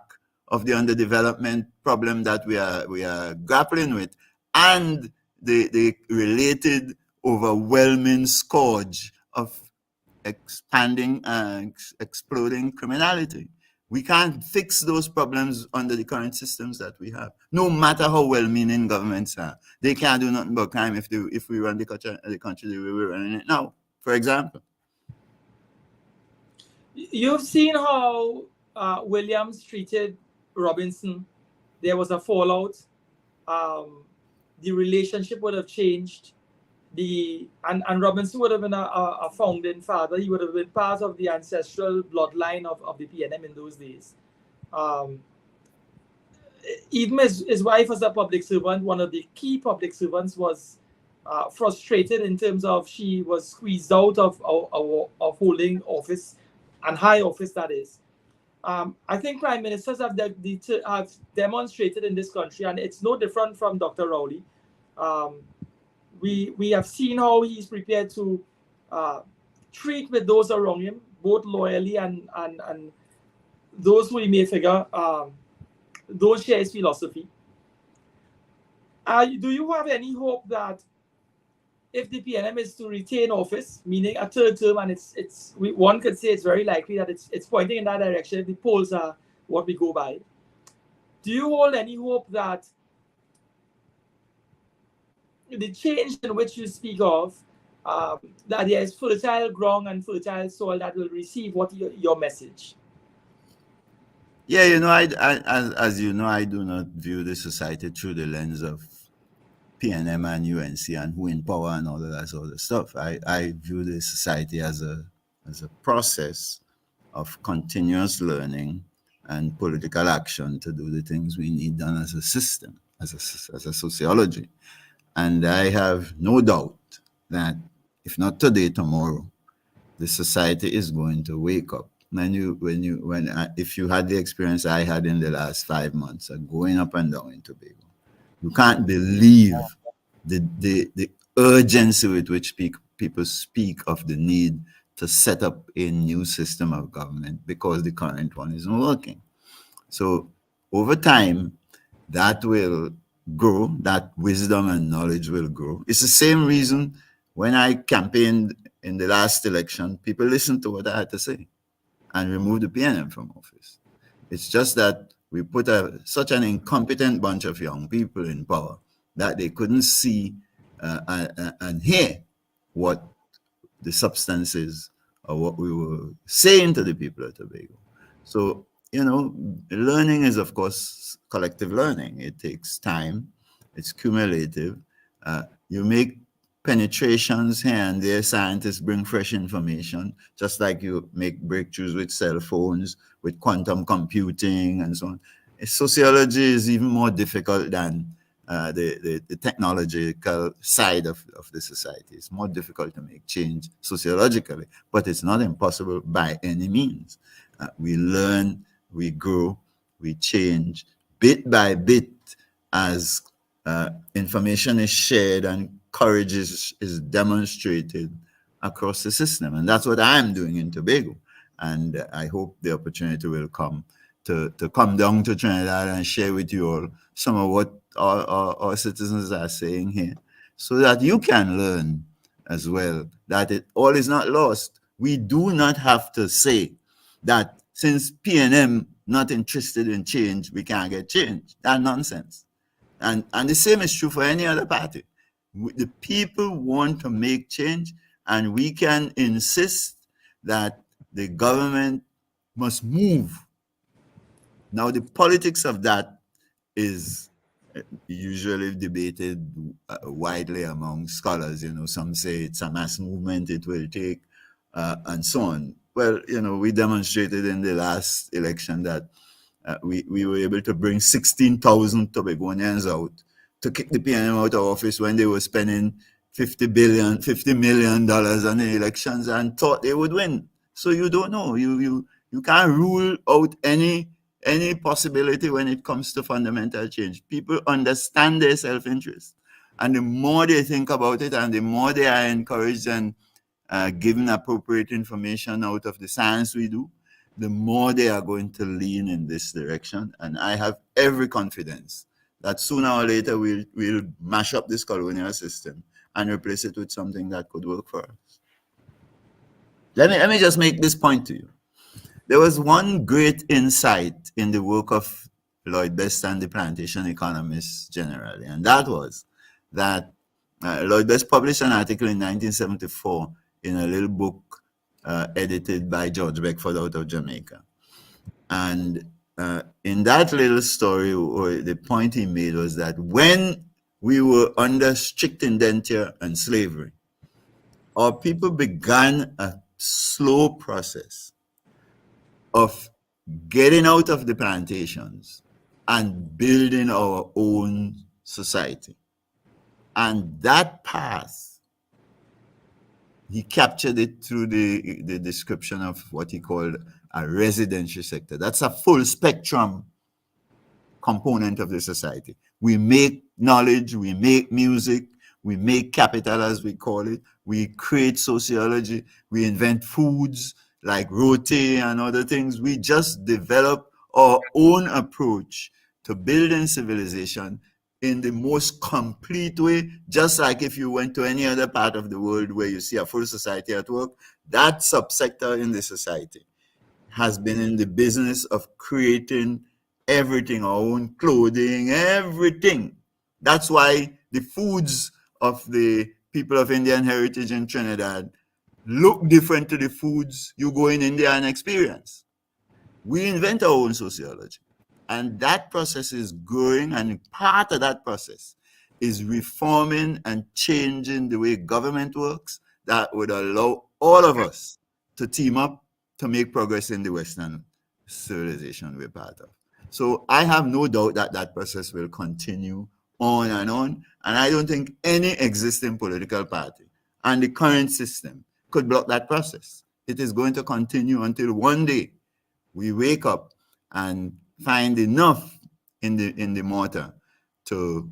of the underdevelopment problem that we are grappling with, and the related overwhelming scourge of expanding and exploding criminality. We can't fix those problems under the current systems that we have. No matter how well-meaning governments are, they can't do nothing about crime if we run the country the way we're running it now, for example. You've seen how Williams treated Robinson, there was a fallout. The relationship would have changed. And Robinson would have been a founding father. He would have been part of the ancestral bloodline of the PNM in those days. Even his wife as a public servant, one of the key public servants, was frustrated in terms of she was squeezed out of holding office, and high office that is. I think prime ministers have demonstrated in this country, and it's no different from Dr. Rowley. We have seen how he's prepared to treat with those around him, both loyally and those who he may figure don't share his philosophy. Do you have any hope that if the PNM is to retain office, meaning a third term, and one could say it's very likely that it's pointing in that direction if the polls are what we go by, do you hold any hope that the change in which you speak of, that there is fertile ground and fertile soil that will receive what your message? Yeah, as you know, I do not view the society through the lens of PNM and UNC and who in power and all of that sort of stuff. I view the society as a process of continuous learning and political action to do the things we need done as a system, as a sociology. And I have no doubt that if not today, tomorrow, the society is going to wake up. If you had the experience I had in the last 5 months of going up and down in Tobago, you can't believe the urgency with which people speak of the need to set up a new system of government because the current one isn't working. So over time, that will grow, that wisdom and knowledge will grow. It's the same reason when I campaigned in the last election, people listened to what I had to say and removed the PNM from office. It's just that we put such an incompetent bunch of young people in power that they couldn't see and hear what the substance is or what we were saying to the people of Tobago. So, learning is, of course, collective learning. It takes time. It's cumulative. You make penetrations here and there. Scientists bring fresh information, just like you make breakthroughs with cell phones, with quantum computing, and so on. Sociology is even more difficult than the technological side of the society. It's more difficult to make change sociologically, but it's not impossible by any means. We learn, we grow, we change bit by bit as information is shared and courage is demonstrated across the system. And that's what I'm doing in Tobago. And I hope the opportunity will come to come down to Trinidad and share with you all some of what our citizens are saying here, so that you can learn as well that it all is not lost. We do not have to say that since PNM not interested in change, we can't get change. That's nonsense. And the same is true for any other party. The people want to make change, and we can insist that the government must move. Now, the politics of that is usually debated widely among scholars. Some say it's a mass movement it will take, and so on. Well, we demonstrated in the last election that we were able to bring 16,000 Tobagonians out to kick the PNM out of office when they were spending $50 million on the elections and thought they would win. So you don't know. You can't rule out any possibility when it comes to fundamental change. People understand their self-interest. And the more they think about it and the more they are encouraged and given appropriate information out of the science we do, the more they are going to lean in this direction. And I have every confidence that sooner or later we'll mash up this colonial system and replace it with something that could work for us. Let me just make this point to you. There was one great insight in the work of Lloyd Best and the plantation economists generally, and that was that Lloyd Best published an article in 1974 in a little book edited by George Beckford out of Jamaica. And in that little story, or the point he made was that when we were under strict indenture and slavery, our people began a slow process of getting out of the plantations and building our own society. And that path, he captured it through the description of what he called a residential sector. That's a full spectrum component of the society. We make knowledge, we make music, we make capital, as we call it. We create sociology, we invent foods like rote and other things. We just develop our own approach to building civilization in the most complete way, just like if you went to any other part of the world where you see a full society at work, that subsector in the society has been in the business of creating everything, our own clothing, everything. That's why the foods of the people of Indian heritage in Trinidad look different to the foods you go in India and experience. We invent our own sociology. And that process is growing, and part of that process is reforming and changing the way government works that would allow all of us to team up to make progress in the Western civilization we're part of. So I have no doubt that that process will continue on, and I don't think any existing political party and the current system could block that process. It is going to continue until one day we wake up and find enough in the mortar to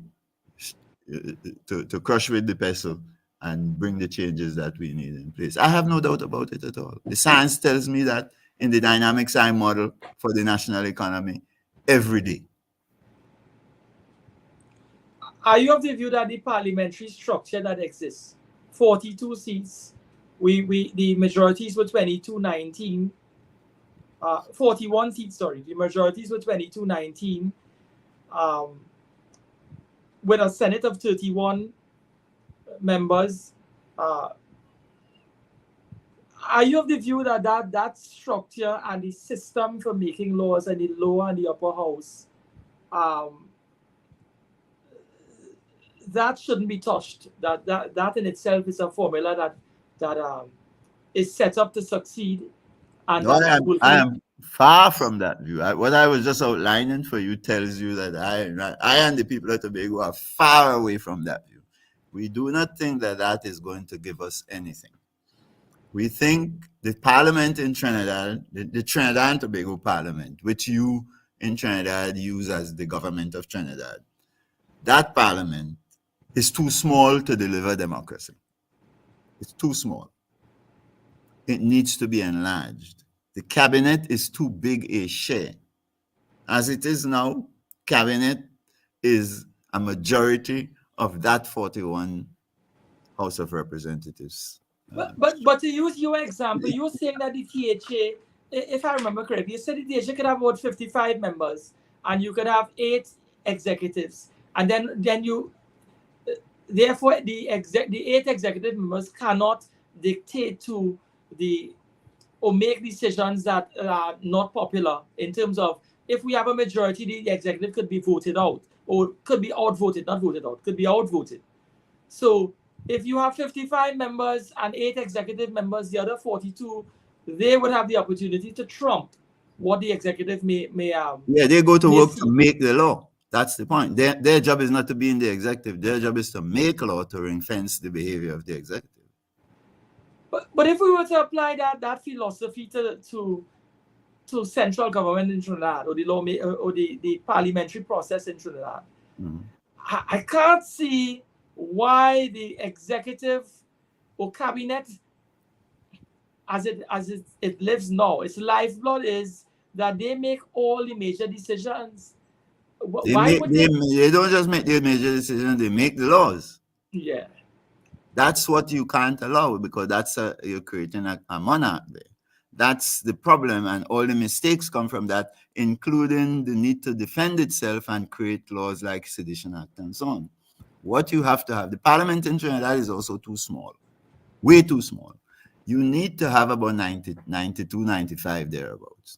crush with the pestle and bring the changes that we need in place. I have no doubt about it at all. The science tells me that in the dynamic side model for the national economy every day. Are you of the view that the parliamentary structure that exists, 42 seats, the majorities were 22-19, 41 seats, sorry, the majorities were 22-19, with a Senate of 31 members. Are you of the view that that structure and the system for making laws and the lower and the upper house, that shouldn't be touched? That in itself is a formula that is set up to succeed. And no, I am far from that view. What I was just outlining for you tells you that I and the people of Tobago are far away from that view. We do not think that that is going to give us anything. We think the parliament in Trinidad, the Trinidad and Tobago parliament, which you in Trinidad use as the government of Trinidad, that parliament is too small to deliver democracy. It's too small. It needs to be enlarged. The cabinet is too big a share. As it is now, cabinet is a majority of that 41 House of Representatives. But to use your example, you're saying that the THA, if I remember correctly, you said the THA could have about 55 members and you could have 8 executives. And then you, therefore, the 8 executive members cannot dictate to or make decisions that are not popular in terms of, if we have a majority, the executive could be voted out or could be outvoted, not voted out, could be outvoted. So if you have 55 members and 8 executive members, the other 42, they would have the opportunity to trump what the executive may yeah, they go to work to make the law. That's the point. Their job is not to be in the executive. Their job is to make law to ring-fence the behavior of the executive. But if we were to apply that philosophy to central government in Trinidad, or the law or the parliamentary process in Trinidad, I can't see why the executive or cabinet, as it lives now, its lifeblood is that they make all the major decisions. They don't just make the major decisions; they make the laws. Yeah. That's what you can't allow, because that's you're creating a monarch there. That's the problem, and all the mistakes come from that, including the need to defend itself and create laws like Sedition Act and so on. What you have to have, the parliament in Trinidad is also too small, way too small. You need to have about 90, 92, 95 thereabouts.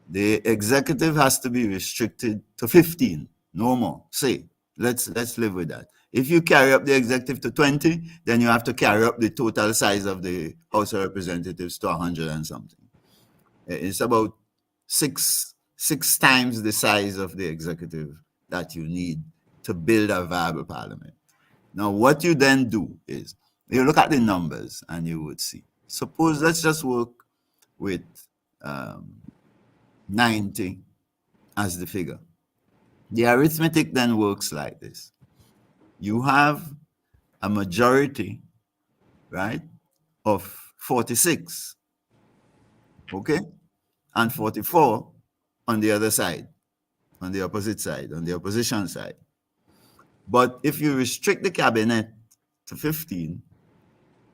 the executive has to be restricted to 15, no more. Say, let's live with that. If you carry up the executive to 20, then you have to carry up the total size of the House of Representatives to 100 and something. It's about six times the size of the executive that you need to build a viable parliament. Now, what you then do is you look at the numbers and you would see. Suppose let's just work with 90 as the figure. The arithmetic then works like this. You have a majority, right, of 46, okay, and 44 on the other side, on the opposite side, on the opposition side. But if you restrict the cabinet to 15,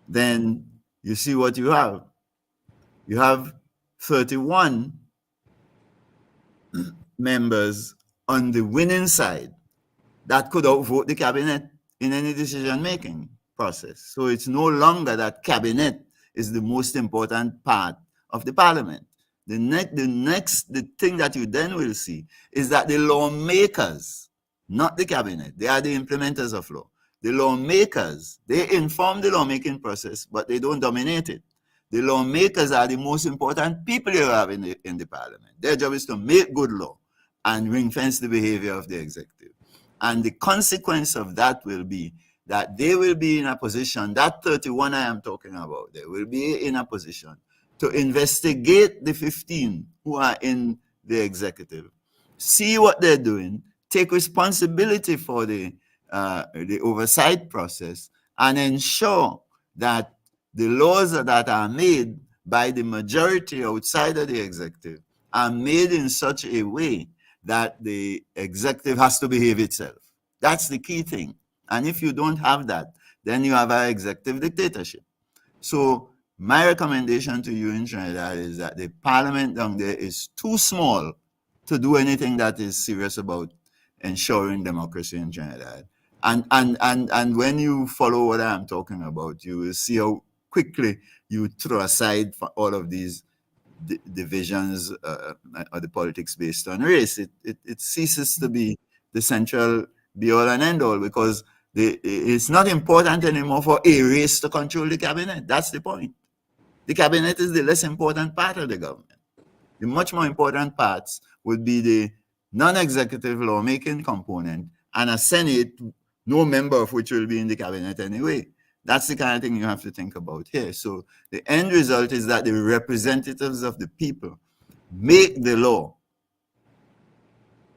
then you see what you have. You have 31 members on the winning side that could outvote the cabinet in any decision-making process. So it's no longer that cabinet is the most important part of the parliament. The thing that you then will see is that the lawmakers, not the cabinet, they are the implementers of law. The lawmakers, they inform the lawmaking process, but they don't dominate it. The lawmakers are the most important people you have in the parliament. Their job is to make good law and ring-fence the behavior of the executive. And the consequence of that will be that they will be in a position, that 31 I am talking about, they will be in a position to investigate the 15 who are in the executive, see what they're doing, take responsibility for the oversight process, and ensure that the laws that are made by the majority outside of the executive are made in such a way that the executive has to behave itself. That's the key thing. And if you don't have that, then you have an executive dictatorship. So my recommendation to you in Trinidad is that the parliament down there is too small to do anything that is serious about ensuring democracy in Trinidad. And when you follow what I'm talking about, you will see how quickly you throw aside for all of these divisions or the politics based on race. It ceases to be the central be-all and end-all, because it's not important anymore for a race to control the cabinet. That's the point. The cabinet is the less important part of the government. The much more important parts would be the non-executive lawmaking component and a Senate, no member of which will be in the cabinet anyway. That's the kind of thing you have to think about here. So the end result is that the representatives of the people make the law,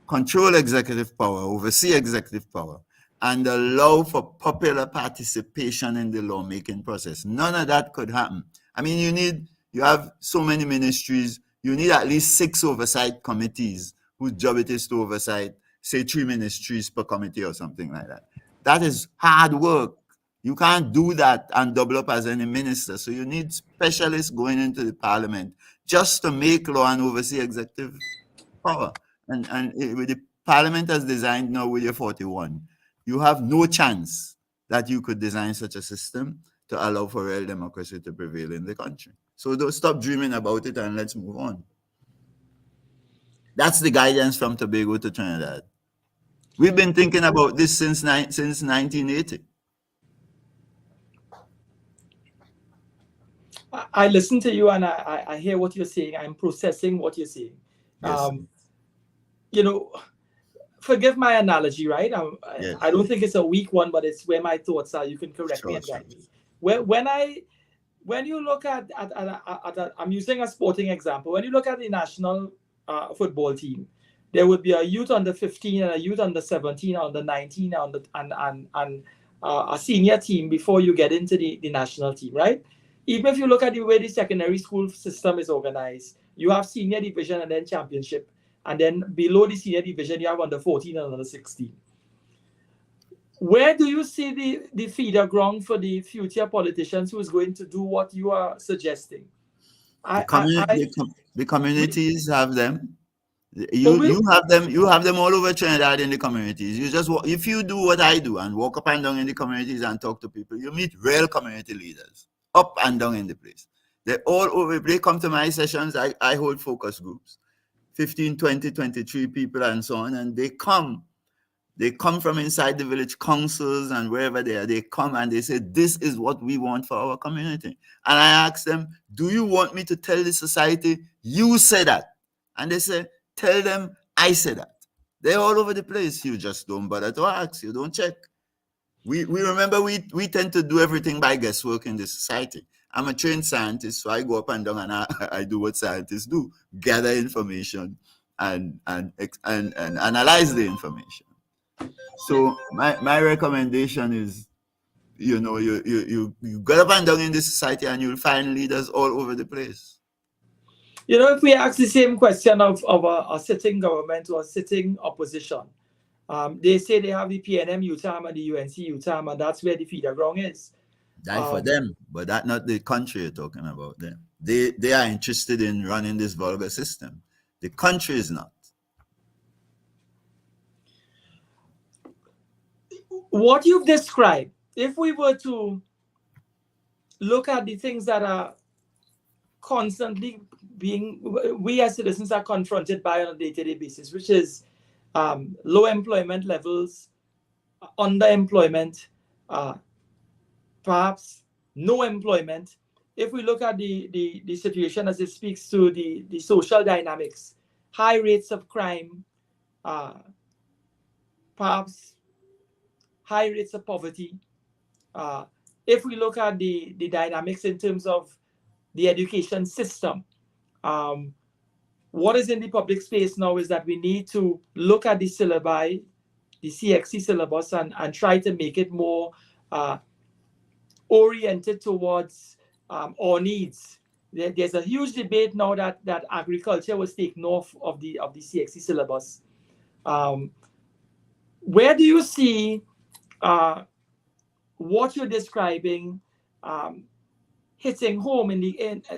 control executive power, oversee executive power, and allow for popular participation in the lawmaking process. None of that could happen. I mean, you have so many ministries, you need at least 6 oversight committees whose job it is to oversight, say 3 ministries per committee or something like that. That is hard work. You can't do that and double up as any minister. So you need specialists going into the parliament just to make law and oversee executive power. And with the parliament as designed now with your 41, you have no chance that you could design such a system to allow for real democracy to prevail in the country. So don't stop dreaming about it and let's move on. That's the guidance from Tobago to Trinidad. We've been thinking about this since 1980. I listen to you and I hear what you're saying. I'm processing what you're saying. Yes. You know, forgive my analogy, right? Yes. I don't think it's a weak one, but it's where my thoughts are. You can correct me and guide me. When you look at I'm using a sporting example. When you look at the national football team, there would be a youth under 15 and a youth under 17, under 19, and a senior team before you get into the national team, right? Even if you look at the way the secondary school system is organized, you have senior division and then championship. And then below the senior division, you have under 14 and under 16. Where do you see the feeder ground for the future politicians who is going to do what you are suggesting? The communities have them. You have them. You have them all over Trinidad in the communities. You just if you do what I do and walk up and down in the communities and talk to people, you meet real community leaders up and down in the place. They're all over. They come to my sessions. I hold focus groups. 15, 20, 23 people and so on, and they come from inside the village councils and wherever they are. They come and they say, this is what we want for our community. And I ask them, do you want me to tell the society, you say that? And they say, tell them I say that. They're all over the place. You just don't bother to ask. You don't check. We remember we tend to do everything by guesswork in the society. I'm a trained scientist, so I go up and down and I do what scientists do: gather information and analyze the information. So my recommendation is, you get up and down in the society and you'll find leaders all over the place. If we ask the same question of a sitting government or a sitting opposition, they say they have the PNM UTAM and the UNC UTAM, and that's where the feeder ground is. Die for them, but that's not the country you're talking about. Them, they are interested in running this vulgar system. The country is not. What you've described, if we were to look at the things that are constantly we as citizens are confronted by on a day-to-day basis, which is low employment levels, underemployment, perhaps no employment. If we look at the situation as it speaks to the social dynamics, high rates of crime, perhaps high rates of poverty. If we look at the dynamics in terms of the education system, what is in the public space now is that we need to look at the syllabi, the CXC syllabus, and try to make it more oriented towards our needs. There's a huge debate now that agriculture was taken off of the CXC syllabus. Where do you see what you're describing hitting home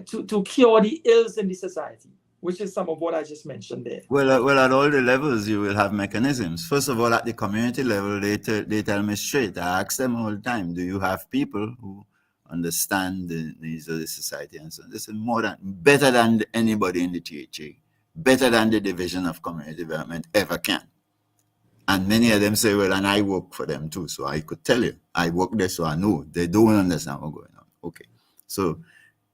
to cure the ills in the society, which is some of what I just mentioned there? Well, at all the levels, you will have mechanisms. First of all, at the community level, they tell me straight. I ask them all the time, do you have people who understand the needs of the society and so on? This is better than anybody in the THA, better than the Division of Community Development ever can. And many of them say, well, and I work for them too, so I could tell you. I work there, so I know. They don't understand what's going on. Okay. So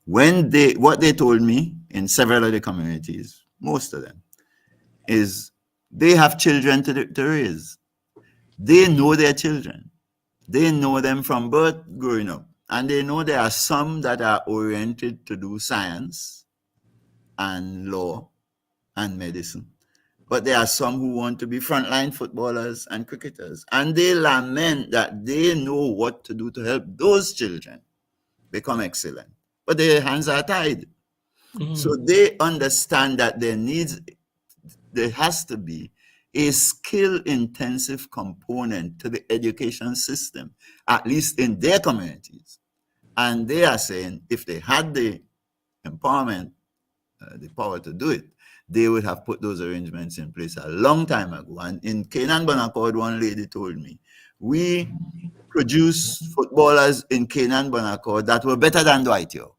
what they told me in several of the communities, most of them, is they have children to raise. They know their children. They know them from birth growing up. And they know there are some that are oriented to do science and law and medicine. But there are some who want to be frontline footballers and cricketers. And they lament that they know what to do to help those children become excellent. But their hands are tied. Mm-hmm. So they understand that there has to be a skill-intensive component to the education system, at least in their communities. And they are saying if they had the empowerment, the power to do it, they would have put those arrangements in place a long time ago. And in Canaan Bonaccord, one lady told me, we produce footballers in Canaan Bonaccord that were better than Dwight York.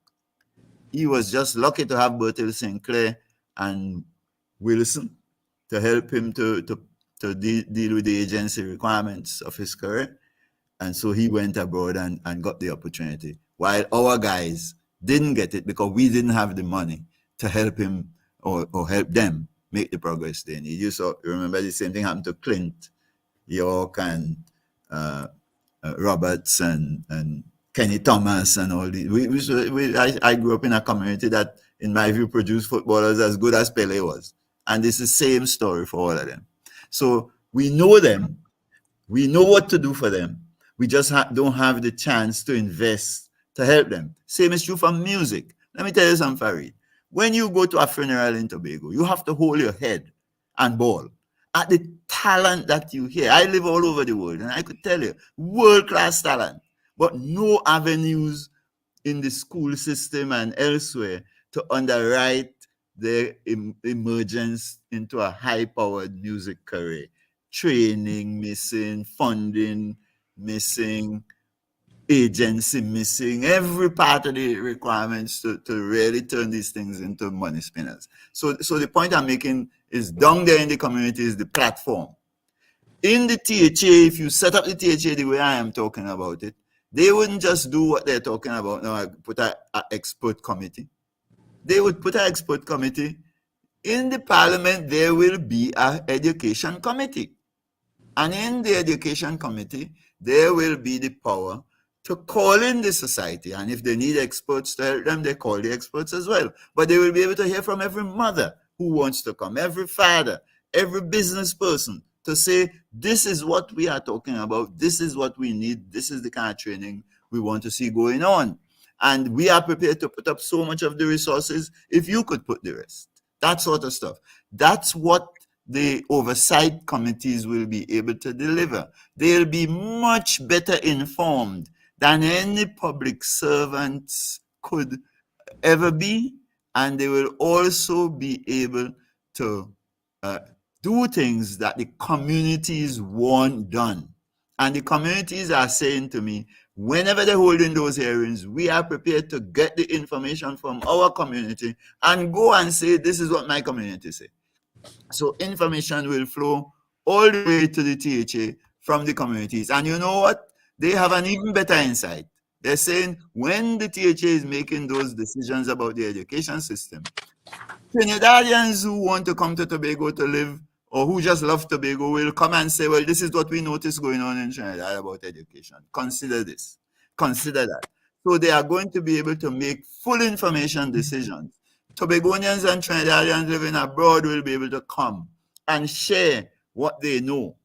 He was just lucky to have Bertil Sinclair and Wilson to help him to deal with the agency requirements of his career. And so he went abroad and got the opportunity, while our guys didn't get it because we didn't have the money to help him or help them make the progress they need. You remember the same thing happened to Clint York and Roberts and Kenny Thomas and all these. I grew up in a community that, in my view, produced footballers as good as Pele was. And it's the same story for all of them. So we know them. We know what to do for them. We just don't have the chance to invest to help them. Same is true for music. Let me tell you something, Faeed. When you go to a funeral in Tobago, you have to hold your head and bawl at the talent that you hear. I live all over the world, and I could tell you, world-class talent, but no avenues in the school system and elsewhere to underwrite their emergence into a high-powered music career. Training missing, funding missing, agency missing, every part of the requirements to really turn these things into money spinners. So the point I'm making is down there in the community is the platform. In the THA, if you set up the THA the way I am talking about it, they wouldn't just do what they're talking about now, put an expert committee. They would put an expert committee. In the parliament, there will be an education committee. And in the education committee, there will be the power to call in the society. And if they need experts to help them, they call the experts as well. But they will be able to hear from every mother who wants to come, every father, every business person, to say, this is what we are talking about, this is what we need, this is the kind of training we want to see going on. And we are prepared to put up so much of the resources if you could put the rest. That sort of stuff. That's what the oversight committees will be able to deliver. They'll be much better informed than any public servants could ever be. And they will also be able to do things that the communities want done. And the communities are saying to me, whenever they're holding those hearings, we are prepared to get the information from our community and go and say, this is what my community say. So information will flow all the way to the THA from the communities. And you know what? They have an even better insight. They're saying when the THA is making those decisions about the education system, Trinidadians who want to come to Tobago to live or who just love Tobago will come and say, well, this is what we notice going on in Trinidad about education. Consider this. Consider that. So they are going to be able to make full information decisions. Tobagonians and Trinidadians living abroad will be able to come and share what they know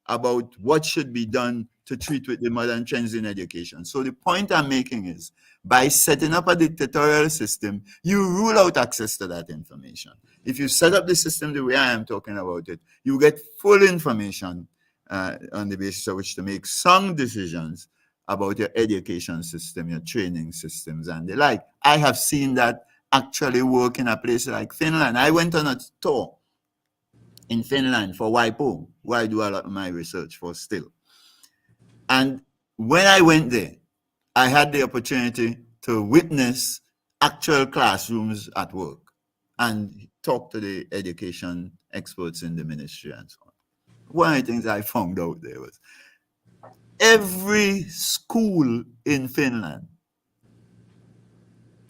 about what should be done to treat with the modern trends in education. So the point I'm making is, by setting up a dictatorial system, you rule out access to that information. If you set up the system the way I am talking about it, you get full information on the basis of which to make some decisions about your education system, your training systems, and the like. I have seen that actually work in a place like Finland. I went on a tour in Finland for WIPO, where I do a lot of my research for still. And when I went there, I had the opportunity to witness actual classrooms at work and talk to the education experts in the ministry and so on. One of the things I found out there was every school in Finland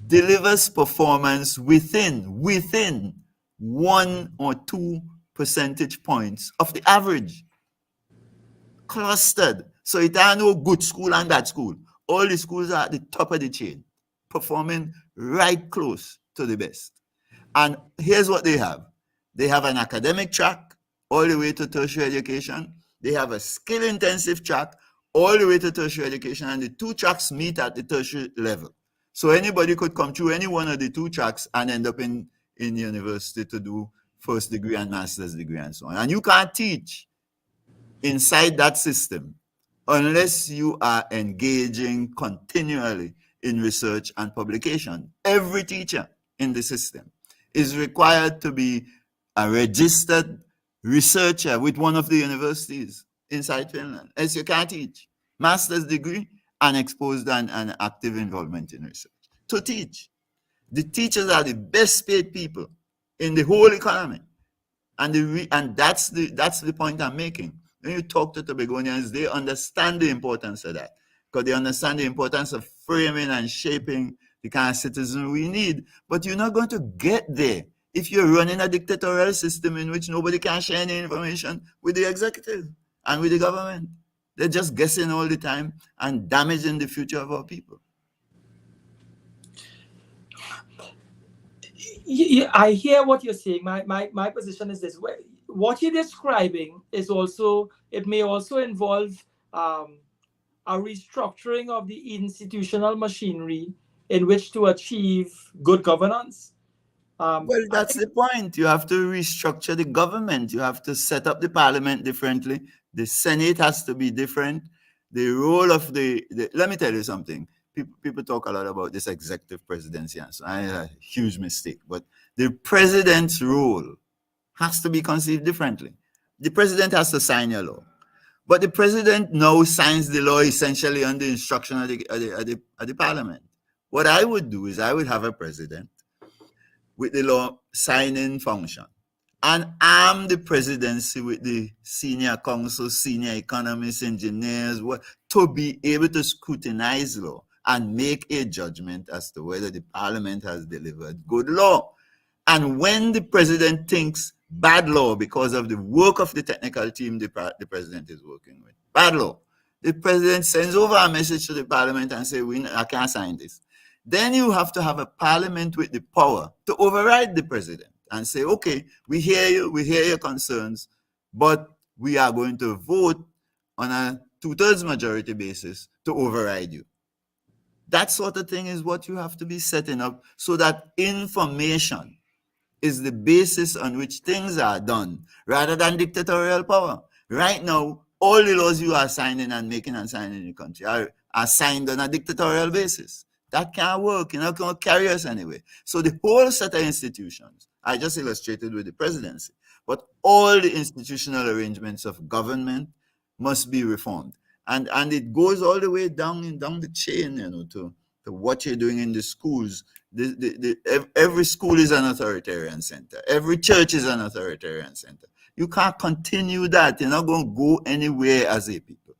delivers performance within 1 or 2 percentage points of the average. Clustered. So it are no good school and bad school. All the schools are at the top of the chain, performing right close to the best. And here's what they have. They have an academic track all the way to tertiary education. They have a skill-intensive track all the way to tertiary education, and the two tracks meet at the tertiary level. So anybody could come through any one of the two tracks and end up in university to do first degree and master's degree and so on. And you can't teach inside that system unless you are engaging continually in research and publication. Every teacher in the system is required to be a registered researcher with one of the universities inside Finland. Else you can't teach. Master's degree and exposed and active involvement in research. To teach. The teachers are the best paid people in the whole economy. And that's the point I'm making. When you talk to Tobagonians, they understand the importance of that, because they understand the importance of framing and shaping the kind of citizen we need. But you're not going to get there if you're running a dictatorial system in which nobody can share any information with the executive and with the government. They're just guessing all the time and damaging the future of our people. I hear what you're saying. My position is this: what you're describing is also, it may also involve a restructuring of the institutional machinery in which to achieve good governance. Well, that's the point. You have to restructure the government. You have to set up the parliament differently. The Senate has to be different. The role of let me tell you something. People talk a lot about this executive presidency, and so a huge mistake. But the president's role has to be conceived differently. The president has to sign a law, but the president now signs the law essentially on the instruction of the parliament. What I would do is I would have a president with the law signing function, and arm the presidency with the senior counsel, senior economists, engineers, to be able to scrutinize law and make a judgment as to whether the parliament has delivered good law. And when the president thinks bad law because of the work of the technical team the president is working with, bad law, the president sends over a message to the parliament and says, I can't sign this. Then you have to have a parliament with the power to override the president and say, okay, we hear you, we hear your concerns, but we are going to vote on a 2/3 majority basis to override you. That sort of thing is what you have to be setting up, so that information is the basis on which things are done, rather than dictatorial power. Right now, all the laws you are signing and making and signing in the country are signed on a dictatorial basis. That can't work. You're not going to carry us anyway. So the whole set of institutions, I just illustrated with the presidency, but all the institutional arrangements of government must be reformed. And it goes all the way down the chain, to what you're doing in the schools. Every school is an authoritarian center. Every church is an authoritarian center. You can't continue that. You're not going to go anywhere as a people.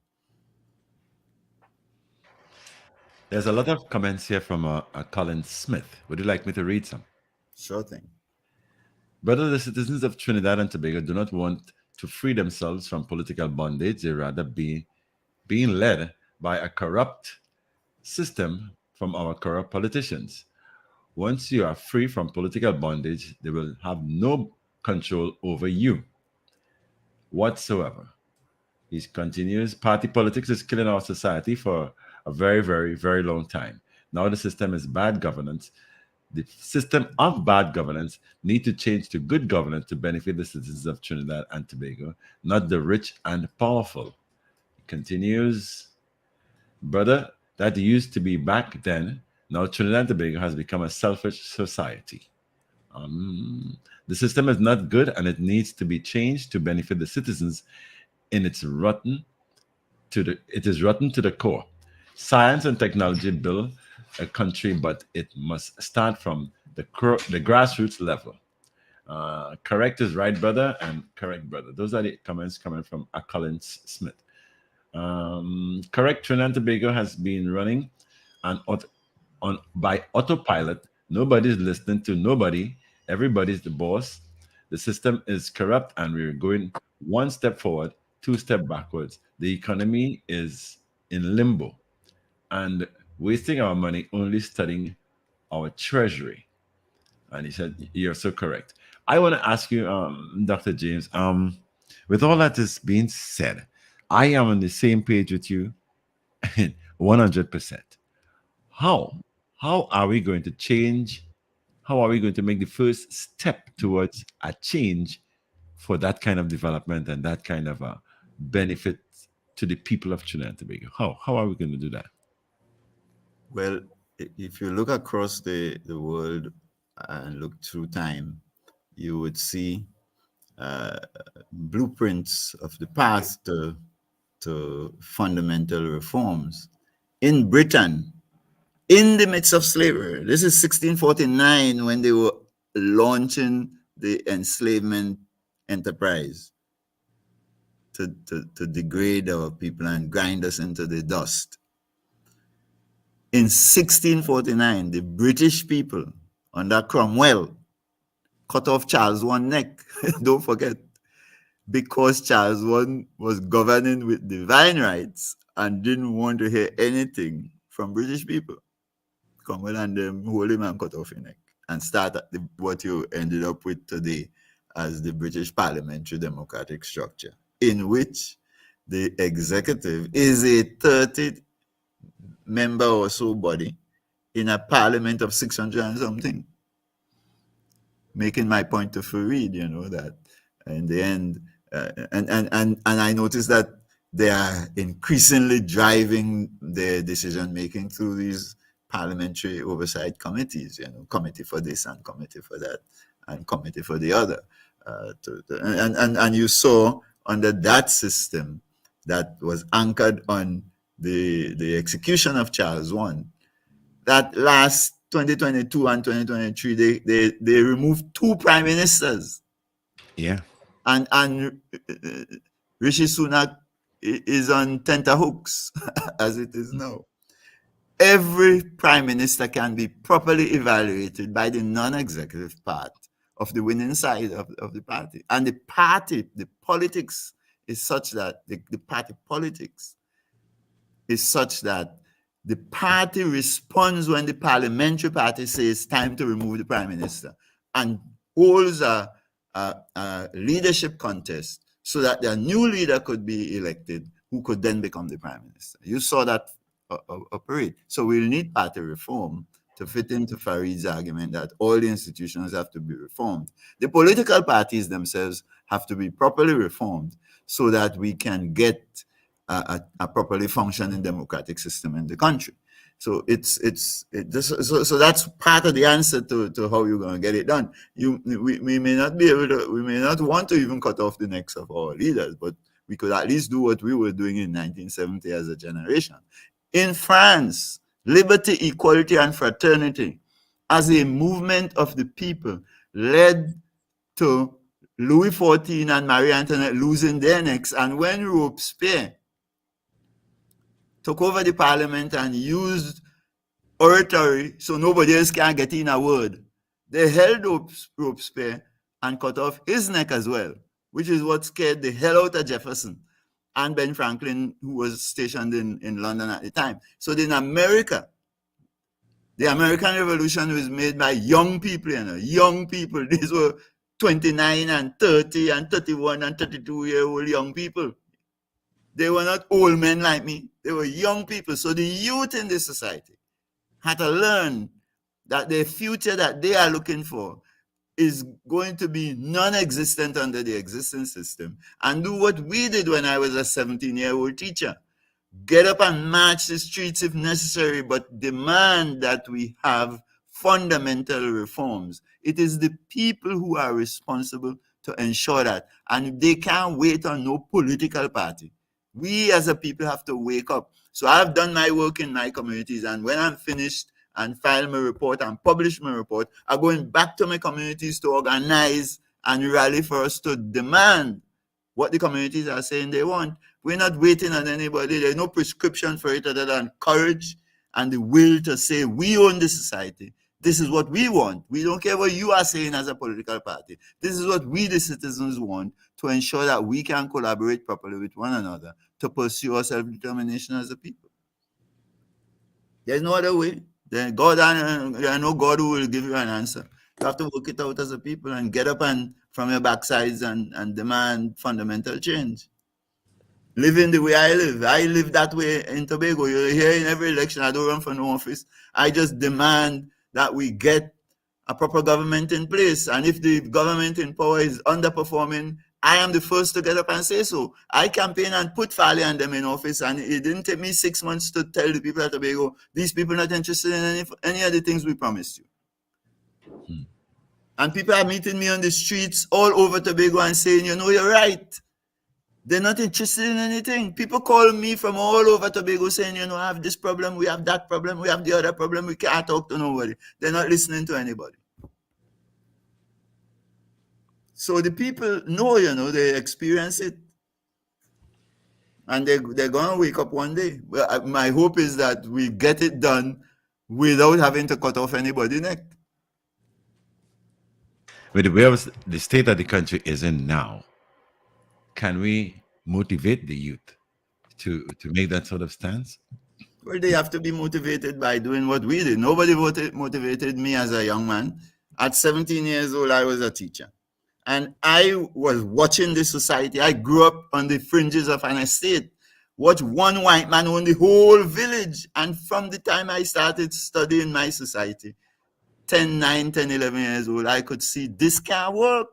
There's a lot of comments here from Colin Smith. Would you like me to read some? Sure thing. Brother, the citizens of Trinidad and Tobago do not want to free themselves from political bondage. They rather be being led by a corrupt system from our corrupt politicians. Once you are free from political bondage, they will have no control over you whatsoever. He continues, party politics is killing our society for a very, very, very long time. Now the system is bad governance. The system of bad governance need to change to good governance to benefit the citizens of Trinidad and Tobago, not the rich and powerful. He continues, brother, that used to be back then. Now Trinidad and Tobago has become a selfish society. The system is not good and it needs to be changed to benefit the citizens. It is rotten to the core. Science and technology build a country, but it must start from the grassroots level. Correct is right, brother, and correct, brother. Those are the comments coming from Colin Smith. Correct, Trinidad and Tobago has been running by autopilot. Nobody's listening to nobody. Everybody's the boss. The system is corrupt, and we're going one step forward, two steps backwards. The economy is in limbo and wasting our money only studying our treasury. And he said, you're so correct. I want to ask you, Dr. James, with all that is being said, I am on the same page with you 100%. How are we going to change? How are we going to make the first step towards a change for that kind of development and that kind of benefit to the people of Trinidad and Tobago? How are we going to do that? Well, if you look across the world and look through time, you would see blueprints of the path to fundamental reforms. In Britain, in the midst of slavery, this is 1649 when they were launching the enslavement enterprise to degrade our people and grind us into the dust. In 1649, the British people under Cromwell cut off Charles I's neck. Don't forget, because Charles I was governing with divine rights and didn't want to hear anything from British people. Cromwell and them hold him and cut off his neck and start at what you ended up with today as the British parliamentary democratic structure, in which the executive is a 30-member or so body in a parliament of 600 and something. Making my point to Faeed, that in the end, and I noticed that they are increasingly driving their decision making through these parliamentary oversight committees, committee for this and committee for that and committee for the other. And you saw under that system that was anchored on the execution of Charles I, that last 2022 and 2023, they removed 2 prime ministers Yeah. And Rishi Sunak is on tenterhooks as it is now. Every prime minister can be properly evaluated by the non-executive part of the winning side of the party. And the party, the politics is such that the party politics is such that the party responds when the parliamentary party says time to remove the prime minister and holds a leadership contest so that their new leader could be elected, who could then become the prime minister. You saw that operate. So we'll need party reform to fit into Faeed's argument that all the institutions have to be reformed. The political parties themselves have to be properly reformed so that we can get a properly functioning democratic system in the country. So so that's part of the answer to how you're going to get it done. We may not be able to, we may not want to even cut off the necks of our leaders, but we could at least do what we were doing in 1970 as a generation. In France, liberty, equality, and fraternity as a movement of the people led to Louis XIV and Marie Antoinette losing their necks. And when Robespierre took over the parliament and used oratory so nobody else can get in a word, they held Robespierre and cut off his neck as well, which is what scared the hell out of Jefferson and Ben Franklin, who was stationed in London at the time. So in America, the American Revolution was made by young people, young people. These were 29 and 30 and 31 and 32-year-old young people. They were not old men like me. They were young people. So the youth in this society had to learn that the future that they are looking for is going to be non-existent under the existing system, and do what we did when I was a 17-year-old teacher. Get up and march the streets if necessary, but demand that we have fundamental reforms. It is the people who are responsible to ensure that, and they can't wait on no political party. We as a people have to wake up. So I've done my work in my communities, and when I'm finished and file my report and publish my report, I'm going back to my communities to organize and rally for us to demand what the communities are saying they want. We're not waiting on anybody. There's no prescription for it other than courage and the will to say, we own the society. This is what we want. We don't care what you are saying as a political party. This is what we, the citizens, want to ensure that we can collaborate properly with one another to pursue our self-determination as a people. There's no other way. Then God, there are no God who will give you an answer. You have to work it out as a people and get up and from your backsides and demand fundamental change. Living the way I live. I live that way in Tobago. You're here in every election. I don't run for no office. I just demand that we get a proper government in place. And if the government in power is underperforming, I am the first to get up and say so. I campaign and put Farley and them in office, and it didn't take me 6 months to tell the people at Tobago, these people are not interested in any of the things we promised you. And people are meeting me on the streets all over Tobago and saying, you know, you're right. They're not interested in anything. People call me from all over Tobago saying, you know, I have this problem, we have that problem, we have the other problem, we can't talk to nobody. They're not listening to anybody. So the people know, you know, they experience it. And they're going to wake up one day. Well, my hope is that we get it done without having to cut off anybody's neck. With the way the state of the country is in now, can we motivate the youth to make that sort of stance? Well, they have to be motivated by doing what we did. Nobody motivated me as a young man. At 17 years old, I was a teacher. And I was watching the society. I grew up on the fringes of an estate. Watch one white man own the whole village. And from the time I started studying my society, 9, 10, 11 years old, I could see this can't work.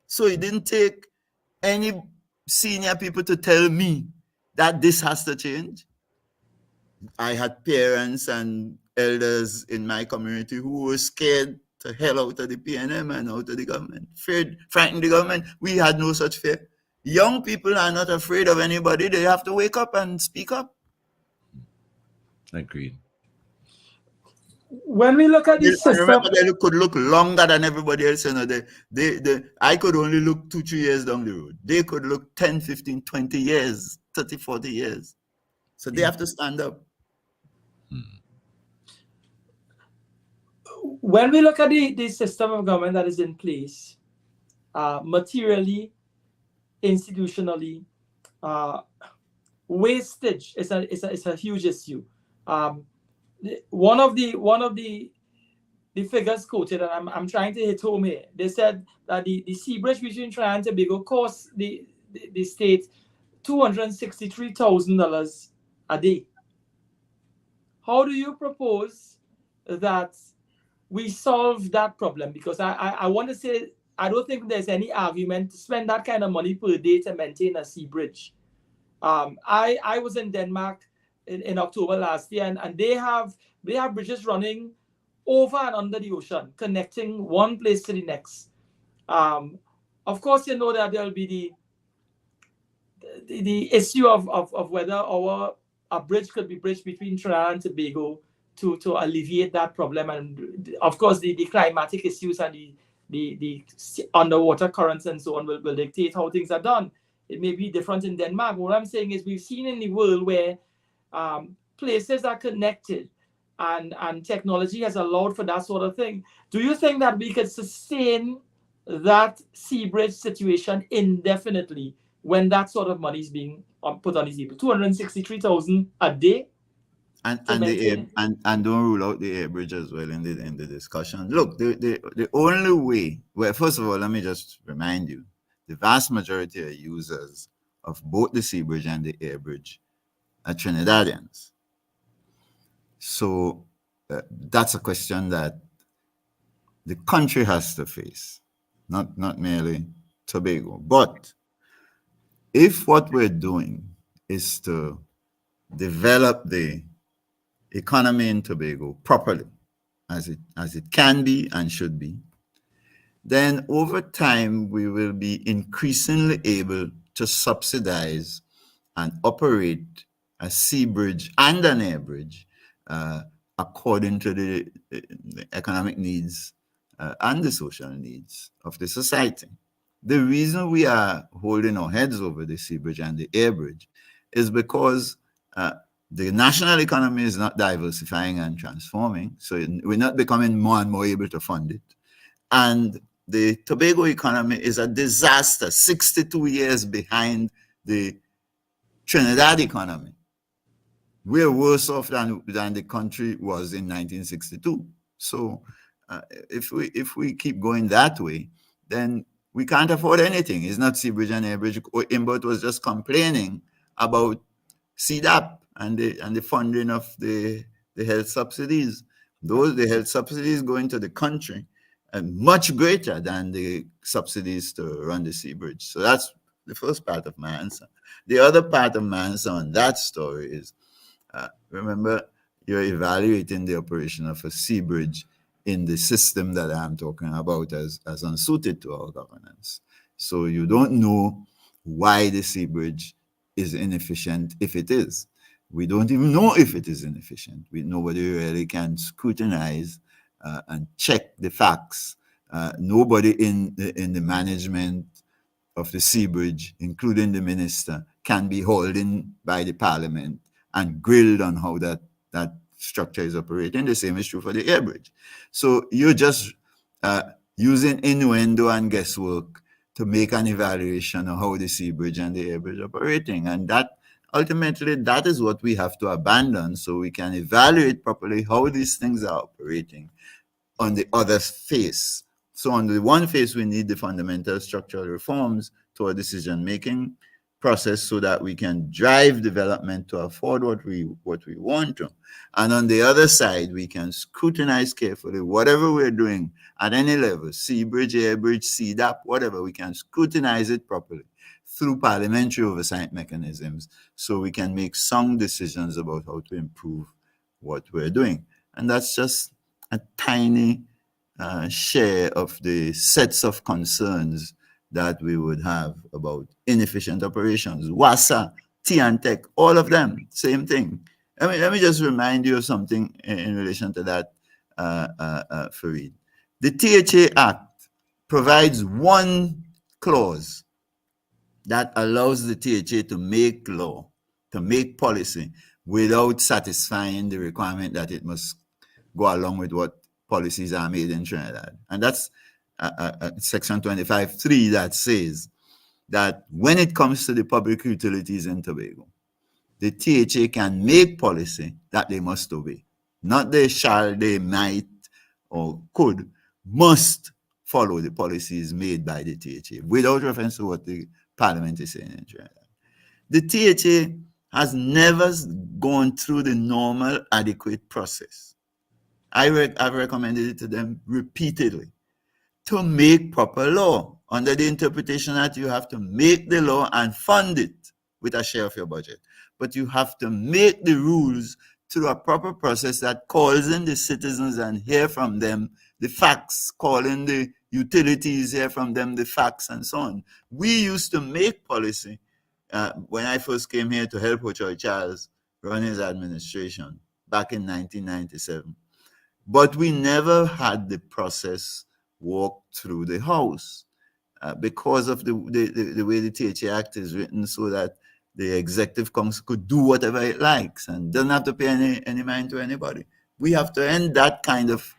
So it didn't take any senior people to tell me that this has to change. I had parents and elders in my community who were scared to hell out of the PNM and out of the government. Feared, frightened the government. We had no such fear. Young people are not afraid of anybody. They have to wake up and speak up. Agreed. When we look at the And system, remember, they could look longer than everybody else. You know, I could only look 2-3 years down the road. They could look 10, 15, 20 years, 30, 40 years. So they have to stand up. when we look at the system of government that is in place, materially, institutionally, wastage is a huge issue. One of the figures quoted, and I'm trying to hit home here. They said that the sea bridge between Trinidad and Tobago cost the state $263,000 a day. How do you propose that we solve that problem? Because I want to say, I don't think there's any argument to spend that kind of money per day to maintain a sea bridge. I was in Denmark in October last year, and they have bridges running over and under the ocean, connecting one place to the next. Of course, you know that there'll be the issue of whether a bridge could be bridged between Trinidad and Tobago to alleviate that problem, and of course the climatic issues and the underwater currents and so on will dictate how things are done. It may be different in Denmark. What I'm saying is, we've seen in the world where places are connected and technology has allowed for that sort of thing. Do you think that we could sustain that sea bridge situation indefinitely when that sort of money is being put on these people? 263,000 a day? And don't rule out the air bridge as well in the discussion. Look, the only way, well, first of all, let me just remind you, the vast majority of users of both the sea bridge and the air bridge are Trinidadians. So that's a question that the country has to face, not merely Tobago. But if what we're doing is to develop the economy in Tobago properly, as it can be and should be, then over time we will be increasingly able to subsidize and operate a sea bridge and an air bridge according to the economic needs and the social needs of the society. The reason we are holding our heads over the sea bridge and the air bridge is because the national economy is not diversifying and transforming, so we're not becoming more and more able to fund it. And the Tobago economy is a disaster, 62 years behind the Trinidad economy. We're worse off than the country was in 1962. So if we keep going that way, then we can't afford anything. It's not sea bridge and air bridge. Imbert was just complaining about CDAP and the funding of the health subsidies. The health subsidies going to the country and much greater than the subsidies to run the sea bridge. So that's the first part of my answer. The other part of my answer on that story is, remember, you're evaluating the operation of a sea bridge in the system that I'm talking about as unsuited to our governance. So you don't know why the sea bridge is inefficient if it is. We don't even know if it is inefficient. Nobody really can scrutinize and check the facts. Nobody in the management of the sea bridge, including the minister, can be hauled in by the parliament and grilled on how that structure is operating. The same is true for the air bridge. So you're just using innuendo and guesswork to make an evaluation of how the sea bridge and the air bridge are operating. And that ultimately, that is what we have to abandon so we can evaluate properly how these things are operating on the other face. So on the one face, we need the fundamental structural reforms to our decision-making process so that we can drive development to afford what we want to. And on the other side, we can scrutinize carefully whatever we're doing at any level, sea bridge, air bridge, CDAP, whatever, we can scrutinize it properly through parliamentary oversight mechanisms so we can make some decisions about how to improve what we're doing. And that's just a tiny share of the sets of concerns that we would have about inefficient operations. WASA, T&Tech, all of them, same thing. Let me just remind you of something in relation to that. Faeed. The THA Act provides one clause that allows the THA to make law, to make policy, without satisfying the requirement that it must go along with what policies are made in Trinidad. And that's Section 25.3 that says that when it comes to the public utilities in Tobago, the THA can make policy that they must obey. Not they shall, they might, or could, must follow the policies made by the THA, without reference to what the Parliament is saying in Trinidad. The THA has never gone through the normal, adequate process. I've recommended it to them repeatedly to make proper law under the interpretation that you have to make the law and fund it with a share of your budget. But you have to make the rules through a proper process that calls in the citizens and hear from them the facts, call in the utilities, hear from them the facts, and so on. We used to make policy when I first came here to help Ochoa Charles run his administration back in 1997. But we never had the process walk through the House because of the way the THA Act is written, so that the Executive Council could do whatever it likes and doesn't have to pay any mind to anybody. We have to end that kind of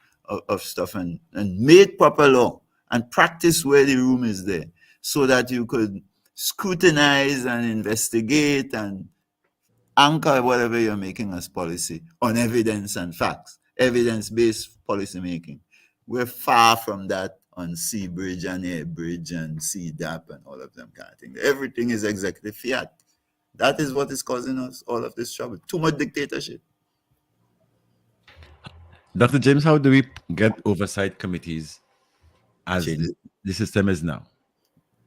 stuff and make proper law and practice where the room is there, so that you could scrutinize and investigate and anchor whatever you're making as policy on evidence and facts, evidence-based policy making. We're far from that on Sea Bridge and Air Bridge and CDAP and all of them kind of thing. Everything is executive fiat. That is what is causing us all of this trouble. Too much dictatorship. Dr. James, how do we get oversight committees as the system is now?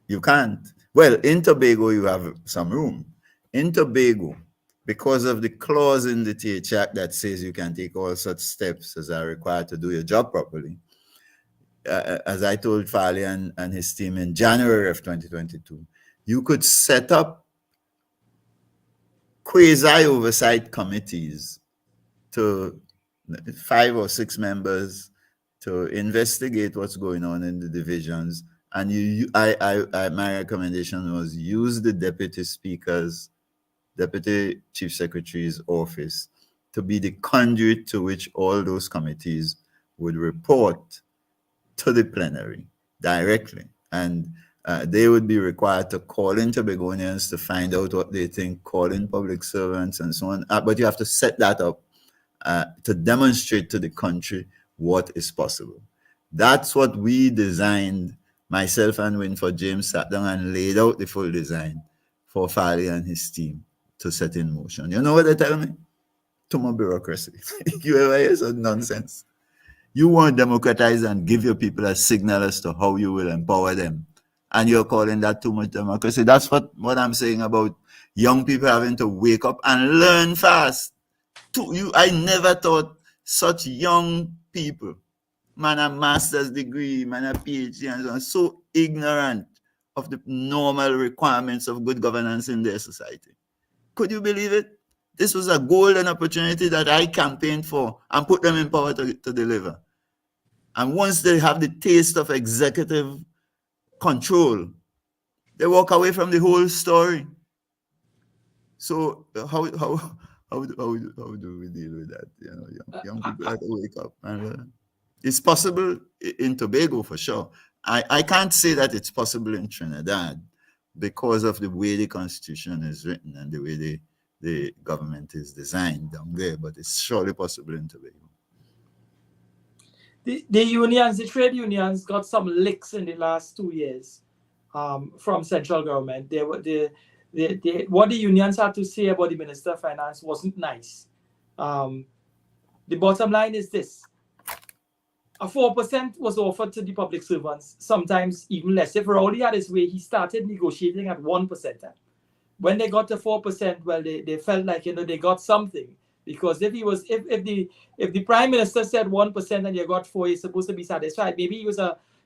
You can't. Well, in Tobago, you have some room. In Tobago, because of the clause in the THA Act that says you can take all such steps as are required to do your job properly, as I told Fali and his team in January of 2022, you could set up quasi-oversight committees to 5 or 6 members to investigate what's going on in the divisions. And my recommendation was use the Deputy Chief Secretary's office to be the conduit to which all those committees would report to the plenary directly. And they would be required to call in Tobagonians to find out what they think, call in public servants and so on. But you have to set that up to demonstrate to the country what is possible. That's what we designed. Myself and Winford James sat down and laid out the full design for Fali and his team to set in motion. You know what they tell me? Too much bureaucracy. You ever hear such nonsense? You want to democratize and give your people a signal as to how you will empower them, and you're calling that too much democracy. That's what I'm saying about young people having to wake up and learn fast. I never thought such young people, man a master's degree, man a PhD, and so on, so ignorant of the normal requirements of good governance in their society. Could you believe it? This was a golden opportunity that I campaigned for and put them in power to deliver. And once they have the taste of executive control, they walk away from the whole story. So how do we deal with that? You know, young people have to wake up. And it's possible in Tobago for sure. I can't say that it's possible in Trinidad because of the way the Constitution is written and the way the government is designed down there, but it's surely possible in Tobago. The unions, the trade unions, got some licks in the last 2 years from central government. What the unions had to say about the Minister of Finance wasn't nice. The bottom line is this: a 4% was offered to the public servants, sometimes even less. If Rowley had his way, he started negotiating at 1%. When they got to 4%, well, they felt like, you know, they got something. Because if the Prime Minister said 1% and you got 4%, he's supposed to be satisfied. Maybe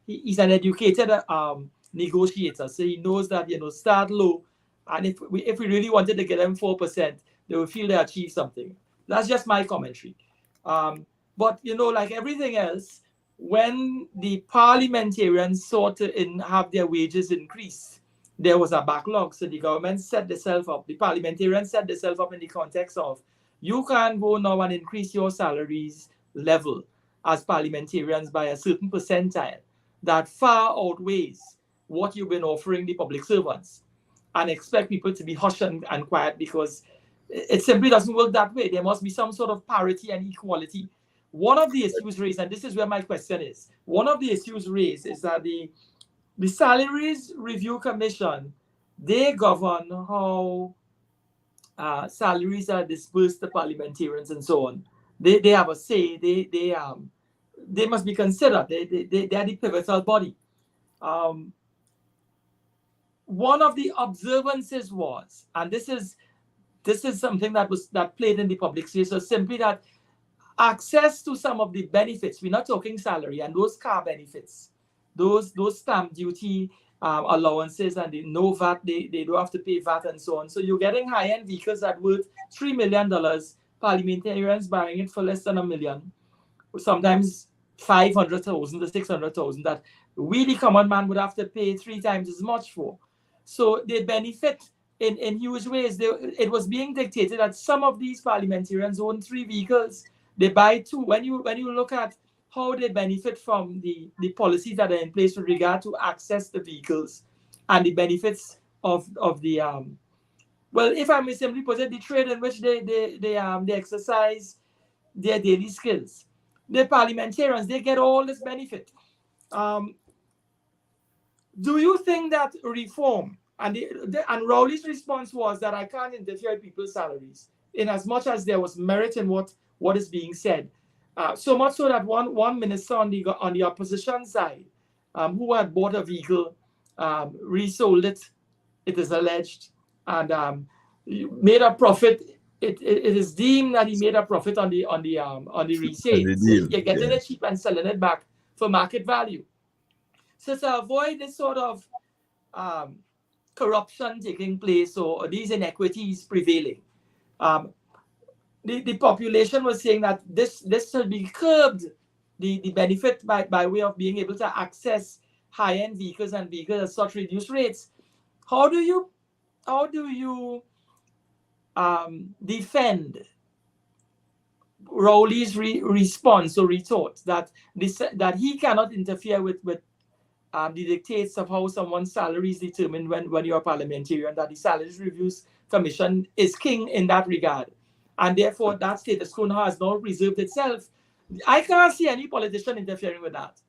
he's an educated negotiator, so he knows that, you know, start low, and if we really wanted to get them 4%, they would feel they achieved something. That's just my commentary. But But, like everything else, when the parliamentarians sought to have their wages increased, there was a backlog. So the government set themselves up, the parliamentarians set themselves up in the context of, you can't go now and increase your salaries level as parliamentarians by a certain percentile that far outweighs what you've been offering the public servants, and expect people to be hushed and quiet, because it simply doesn't work that way. There must be some sort of parity and equality. One of the issues raised, and this is where my question is, one of the issues raised is that the Salaries Review Commission, they govern how salaries are dispersed to parliamentarians and so on. They have a say. They must be considered. They are the pivotal body. One of the observances was, and this is something that played in the public sphere, so simply that access to some of the benefits, we're not talking salary, and those car benefits, those stamp duty allowances, and the no VAT, they don't have to pay VAT and so on. So you're getting high-end vehicles that worth $3 million, parliamentarians buying it for less than $1 million, sometimes 500,000 to 600,000, that we, the common man, would have to pay 3 times as much for. So they benefit in huge ways. It was being dictated that some of these parliamentarians own 3 vehicles. They buy 2. When you look at how they benefit from the policies that are in place with regard to access to vehicles and the benefits of the well, if I may simply put it, the trade in which they exercise their daily skills, the parliamentarians, they get all this benefit. Do you think that reform, and Rowley's response was that I can't interfere with people's salaries, in as much as there was merit in what is being said. So much so that one minister on the opposition side, who had bought a vehicle, resold it, it is alleged, and made a profit. It is deemed that he made a profit on the resale. So you're getting it cheap and selling it back for market value. So to avoid this sort of corruption taking place, or these inequities prevailing, the population was saying that this should be curbed, the benefit by way of being able to access high-end vehicles and vehicles at such reduced rates. How do you defend Rowley's response or retort that he cannot interfere with the dictates of how someone's salary is determined when you're a parliamentarian, that the Salaries Reviews Commission is king in that regard, and therefore that status quo has now preserved itself? I can't see any politician interfering with that,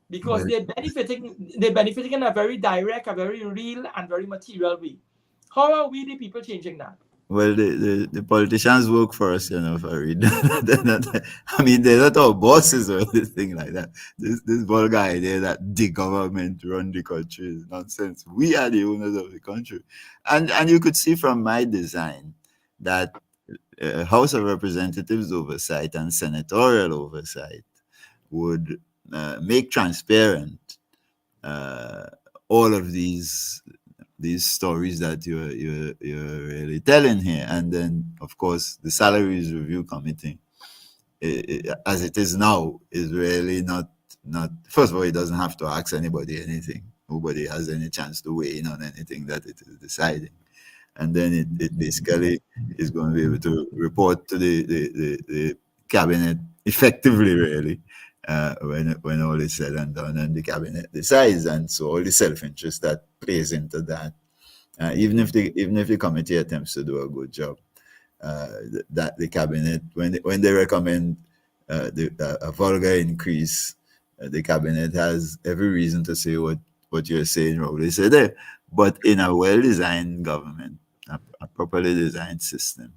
because they're benefiting in a very direct, a very real, and very material way. How are we, the people, changing that? Well, the politicians work for us, Faeed. I mean, they're not our bosses or anything like that. This vulgar idea that the government run the country is nonsense. We are the owners of the country. And you could see from my design that House of Representatives oversight and senatorial oversight would make transparent all of these stories that you're really telling here. And then, of course, the Salaries Review Committee, as it is now, is really not. First of all, it doesn't have to ask anybody anything. Nobody has any chance to weigh in on anything that it is deciding. And then it basically is going to be able to report to the cabinet effectively, really, when all is said and done, and the cabinet decides. And so all the self-interest that plays into that, even if the committee attempts to do a good job, that the cabinet, when they recommend a vulgar increase, the cabinet has every reason to say what you're saying, Rowley said there. But in a well-designed government, a properly designed system,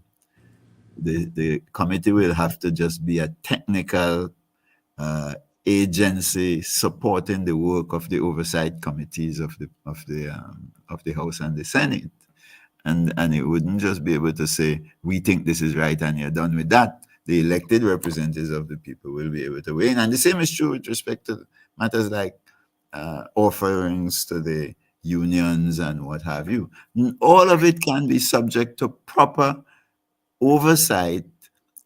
the committee will have to just be a technical agency supporting the work of the oversight committees of the House and the Senate, and it wouldn't just be able to say, we think this is right and you're done with that. The elected representatives of the people will be able to weigh in, and the same is true with respect to matters like offerings to the unions and what have you. All of it can be subject to proper oversight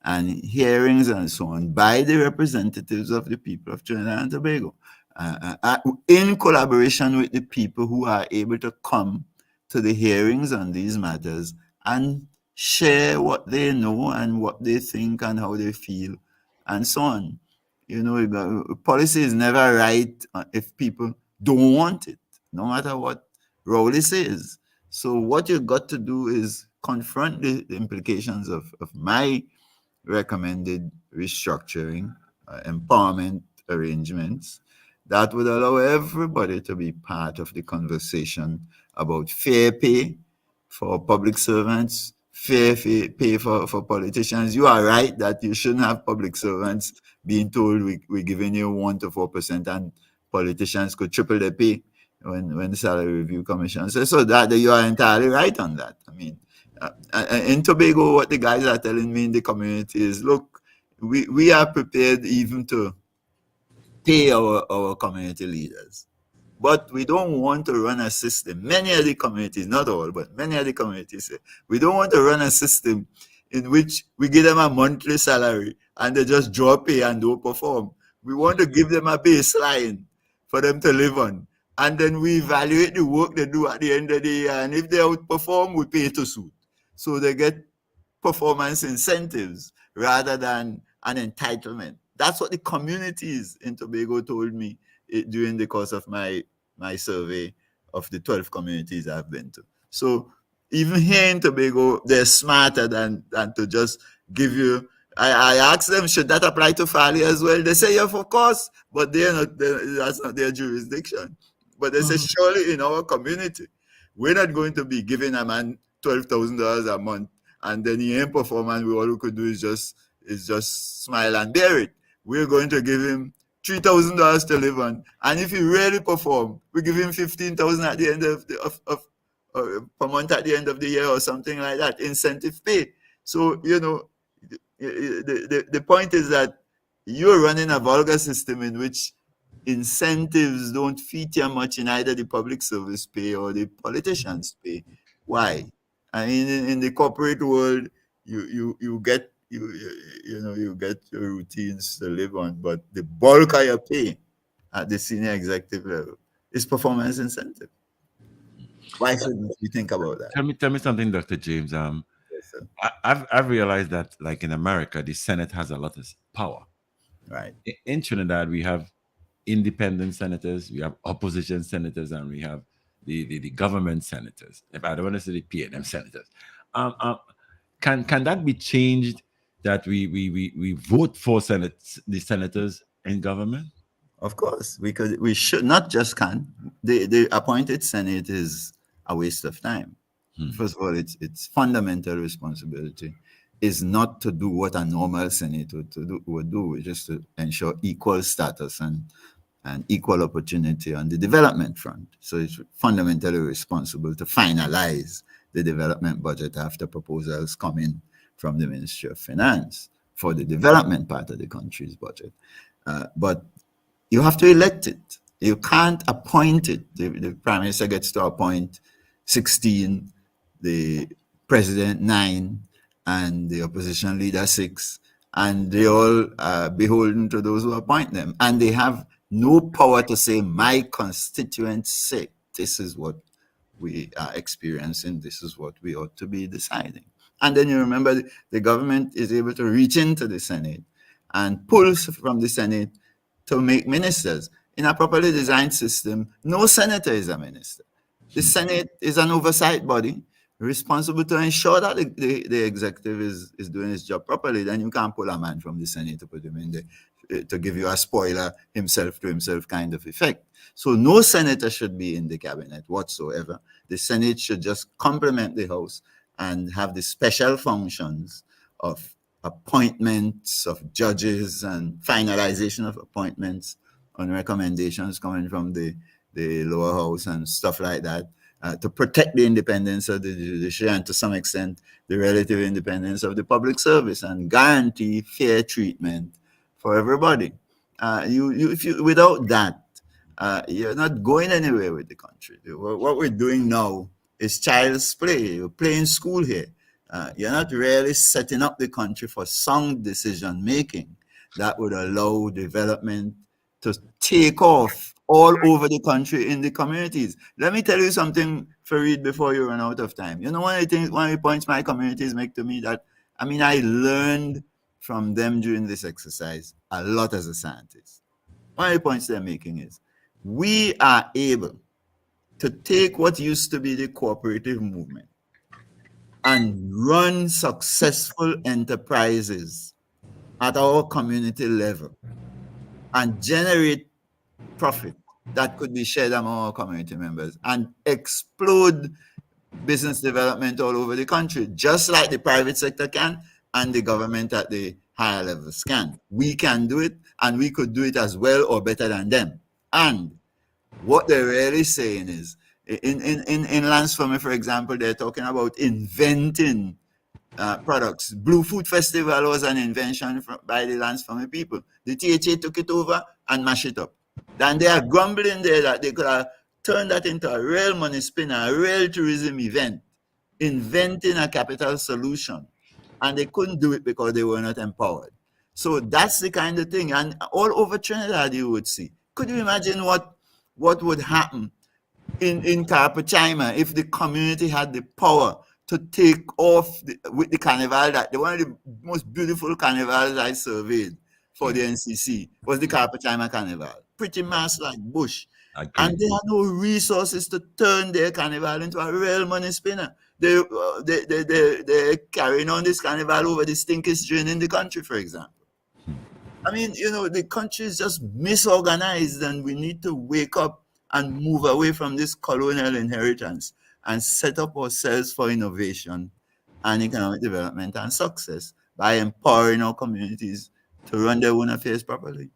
and hearings and so on by the representatives of the people of Trinidad and Tobago, in collaboration with the people who are able to come to the hearings on these matters and share what they know and what they think and how they feel and so on. Policy is never right if people don't want it, no matter what Rowley says. So what you've got to do is confront the implications of my recommended restructuring, empowerment arrangements that would allow everybody to be part of the conversation about fair pay for public servants, fair pay for politicians. You are right that you shouldn't have public servants being told we're giving you 1 to 4%, and politicians could triple their pay when the Salary Review Commission says so. That you are entirely right on that. I mean, in Tobago, what the guys are telling me in the community is, look, we are prepared even to pay our community leaders, but we don't want to run a system. Many of the communities, not all, but many of the communities say, we don't want to run a system in which we give them a monthly salary and they just drop pay and don't perform. We want to give them a baseline for them to live on. And then we evaluate the work they do at the end of the year. And if they outperform, we pay to suit. So they get performance incentives rather than an entitlement. That's what the communities in Tobago told me during the course of my survey of the 12 communities I've been to. So even here in Tobago, they're smarter than to just give you. I asked them, should that apply to Fali as well? They say, yeah, of course, but that's not their jurisdiction. But they say, surely in our community, we're not going to be giving a man $12,000 a month, and then he ain't performing. All we could do is just smile and bear it. We're going to give him $3,000 to live on, and if he really perform, we give him $15,000 at the end of per month at the end of the year or something like that, incentive pay. So the point is that you're running a vulgar system in which incentives don't feature much in either the public service pay or the politicians' pay. Why? I mean, in the corporate world, you get you get your routines to live on, but the bulk of your pay at the senior executive level is performance incentive. Why shouldn't we think about that? Tell me something, Dr. James. Yes, sir. I've realized that, like in America, the Senate has a lot of power. Right. In Trinidad, we have independent senators, we have opposition senators, and we have the government senators. If I don't want to say the PNM senators, can that be changed? That we vote for the senators in government? Of course, we should not just can. The appointed Senate is a waste of time. First of all, its fundamental responsibility is not to do what a normal Senate would do, which is to ensure equal status and equal opportunity on the development front. So it's fundamentally responsible to finalize the development budget after proposals come in from the Ministry of Finance for the development part of the country's budget. But you have to elect it. You can't appoint it. The Prime Minister gets to appoint 16, the President 9, and the opposition leader 6, and they all are beholden to those who appoint them. And they have no power to say, my constituents say, this is what we are experiencing, this is what we ought to be deciding. And then you remember the government is able to reach into the Senate and pull from the Senate to make ministers. In a properly designed system, no senator is a minister. The Senate is an oversight body responsible to ensure that the executive is doing his job properly. Then you can't pull a man from the Senate to put him in there to give you a spoiler himself to himself kind of effect. So no senator should be in the cabinet whatsoever. The Senate should just complement the House and have the special functions of appointments of judges and finalization of appointments on recommendations coming from the lower house and stuff like that, to protect the independence of the judiciary and to some extent the relative independence of the public service and guarantee fair treatment for everybody. Without that, you're not going anywhere with the country. What we're doing now is child's play. You're playing school here. You're not really setting up the country for sound decision making that would allow development to take off all over the country in the communities. Let me tell you something, Faeed, before you run out of time. You know, one of the points my communities make to me that, I mean, I learned from them during this exercise a lot as a scientist. One of the points they're making is we are able to take what used to be the cooperative movement and run successful enterprises at our community level and generate profit that could be shared among our community members and explode business development all over the country, just like the private sector can and the government at the higher levels can. We can do it, and we could do it as well or better than them. And what they're really saying is, in Lands for Me, for example, they're talking about inventing products. Blue Food Festival was an invention by the Lands for Me people. The THA took it over and mashed it up. Then they are grumbling there that they could have turned that into a real money spinner, a real tourism event, inventing a capital solution. And they couldn't do it because they were not empowered. So that's the kind of thing. And all over Trinidad, you would see. Could you imagine what would happen in Carpachima if the community had the power to take off with the carnival? That one of the most beautiful carnivals I surveyed for the NCC was the Carpachima Carnival. Pretty much like bush. And they had no resources to turn their carnival into a real money spinner. They're carrying on this carnival over the stinkiest drain in the country, for example. I mean, you know, the country is just misorganized, and we need to wake up and move away from this colonial inheritance and set up ourselves for innovation and economic development and success by empowering our communities to run their own affairs properly.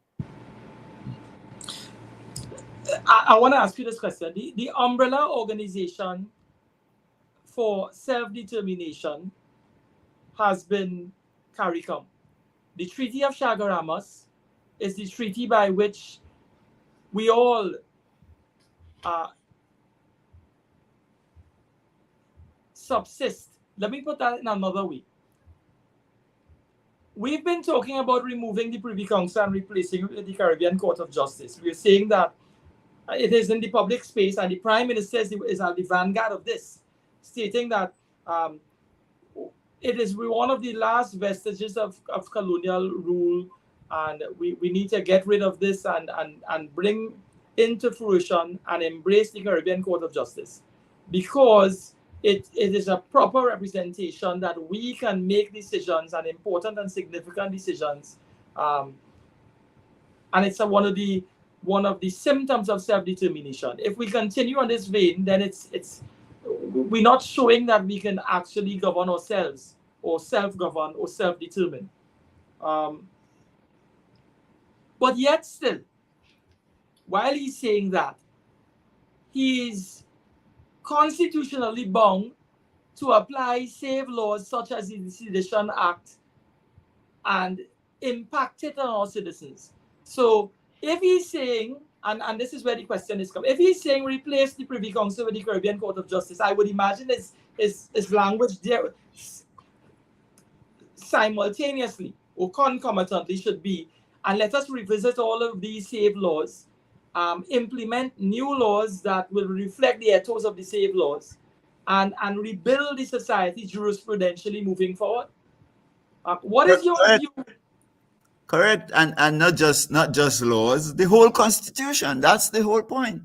I want to ask you this question. The umbrella organization for self-determination has been CARICOM. The Treaty of Chaguaramas is the treaty by which we all subsist. Let me put that in another way. We've been talking about removing the Privy Council and replacing it with the Caribbean Court of Justice. We're saying that it is in the public space, and the Prime Minister is at the vanguard of this, stating that it is one of the last vestiges of colonial rule, and we need to get rid of this and bring into fruition and embrace the Caribbean Court of Justice, because it is a proper representation that we can make decisions, and important and significant decisions, and it's one of the symptoms of self-determination. If we continue on this vein, then we're not showing that we can actually govern ourselves, or self-govern, or self-determine. But yet still, while he's saying that, he's constitutionally bound to apply save laws such as the Sedition Act and impact it on our citizens. So if he's saying, and this is where the question is coming, if he's saying replace the Privy Council with the Caribbean Court of Justice, I would imagine his language there simultaneously or concomitantly should be, and let us revisit all of these save laws, implement new laws that will reflect the ethos of the save laws, and rebuild the society jurisprudentially moving forward. What is your view? Correct, and not just laws, the whole constitution. That's the whole point.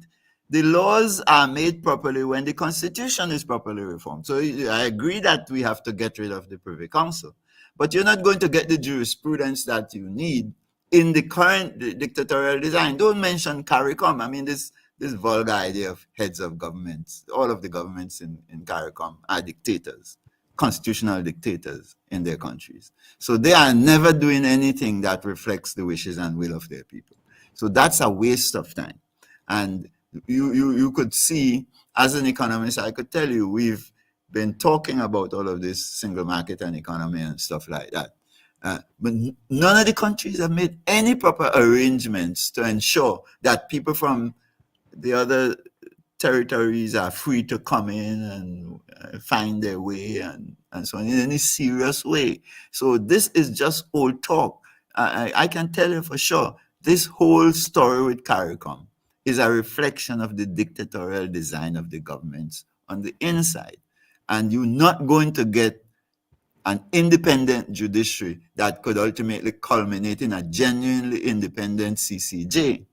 The laws are made properly when the constitution is properly reformed. So I agree that we have to get rid of the Privy Council, but you're not going to get the jurisprudence that you need in the current dictatorial design. Don't mention CARICOM. I mean, this vulgar idea of heads of governments. All of the governments in CARICOM are dictators, constitutional dictators in their countries. So they are never doing anything that reflects the wishes and will of their people. So that's a waste of time. And you could see, as an economist, I could tell you, we've been talking about all of this single market and economy and stuff like that. But none of the countries have made any proper arrangements to ensure that people from the other territories are free to come in and find their way and so on in any serious way. So this is just old talk. I can tell you for sure, this whole story with CARICOM is a reflection of the dictatorial design of the governments on the inside. And you're not going to get an independent judiciary that could ultimately culminate in a genuinely independent CCJ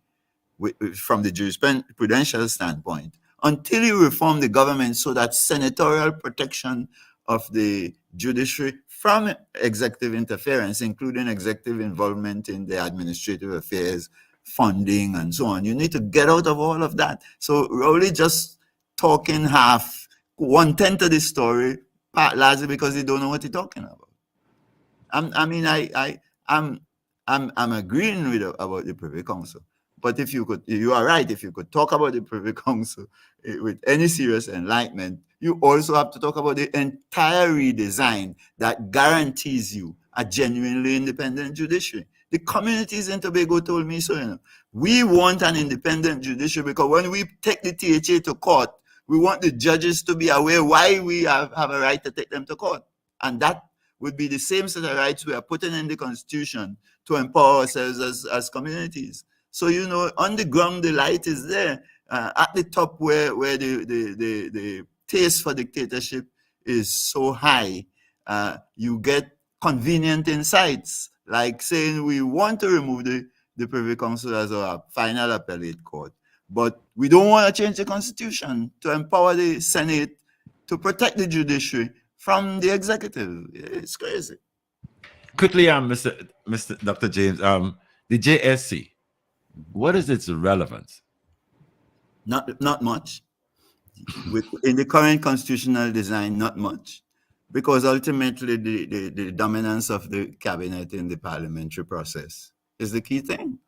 from the jurisprudential standpoint until you reform the government so that senatorial protection of the judiciary from executive interference, including executive involvement in the administrative affairs, funding, and so on. You need to get out of all of that. So Rowley just talking half, 1/10 of the story, largely because he don't know what he's talking about. I'm agreeing with about the Privy Council. But if you could, you are right. If you could talk about the Privy Council with any serious enlightenment, you also have to talk about the entire redesign that guarantees you a genuinely independent judiciary. The communities in Tobago told me so. You know, we want an independent judiciary because when we take the THA to court, we want the judges to be aware why we have a right to take them to court, and that would be the same set of rights we are putting in the Constitution to empower ourselves as communities. So, you know, on the ground, the light is there. At the top where the taste for dictatorship is so high, you get convenient insights, like saying we want to remove the Privy Council as our final appellate court, but we don't want to change the Constitution to empower the Senate to protect the judiciary from the executive. It's crazy. Quickly, Mr. Dr. James, the JSC, what is its relevance? Not much. In the current constitutional design, not much, because ultimately the dominance of the cabinet in the parliamentary process is the key thing.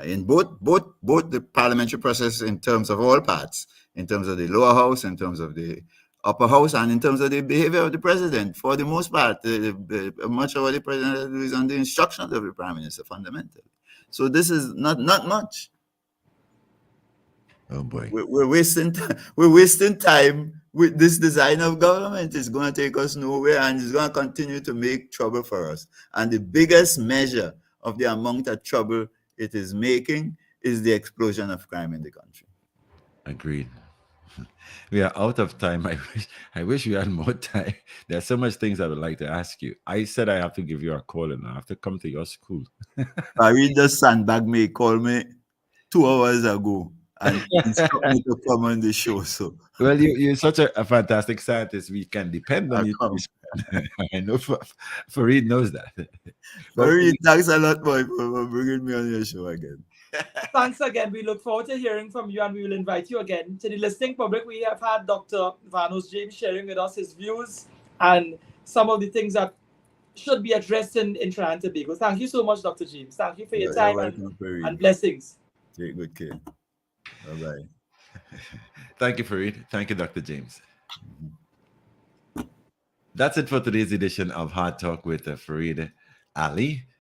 In both the parliamentary process in terms of all parts, in terms of the lower house, in terms of the upper house, and in terms of the behavior of the president, for the most part, much of what the president is on the instructions of the prime minister, fundamentally. So this is not much. Oh boy, we're wasting time. We're wasting time with this design of government. It's going to take us nowhere, and it's going to continue to make trouble for us. And the biggest measure of the amount of trouble it is making is the explosion of crime in the country. Agreed. We are out of time. I wish we had more time. There's so much things I would like to ask you. I said I have to give you a call and I have to come to your school. Faeed just sandbagged me, called me 2 hours ago and instructed me to come on the show. So well, you're such a fantastic scientist. We can depend on you. I know Faeed knows that. Faeed, thanks a lot, boy, for bringing me on your show again. Thanks again. We look forward to hearing from you, and we will invite you again. To the listening public, we have had Dr. Vanus James sharing with us his views and some of the things that should be addressed in Trinidad and Tobago. Thank you so much, Dr. James. Thank you for your time and blessings. Take good care. Bye-bye. Thank you, Faeed. Thank you, Dr. James. That's it for today's edition of Hard Talk with Faeed Ali.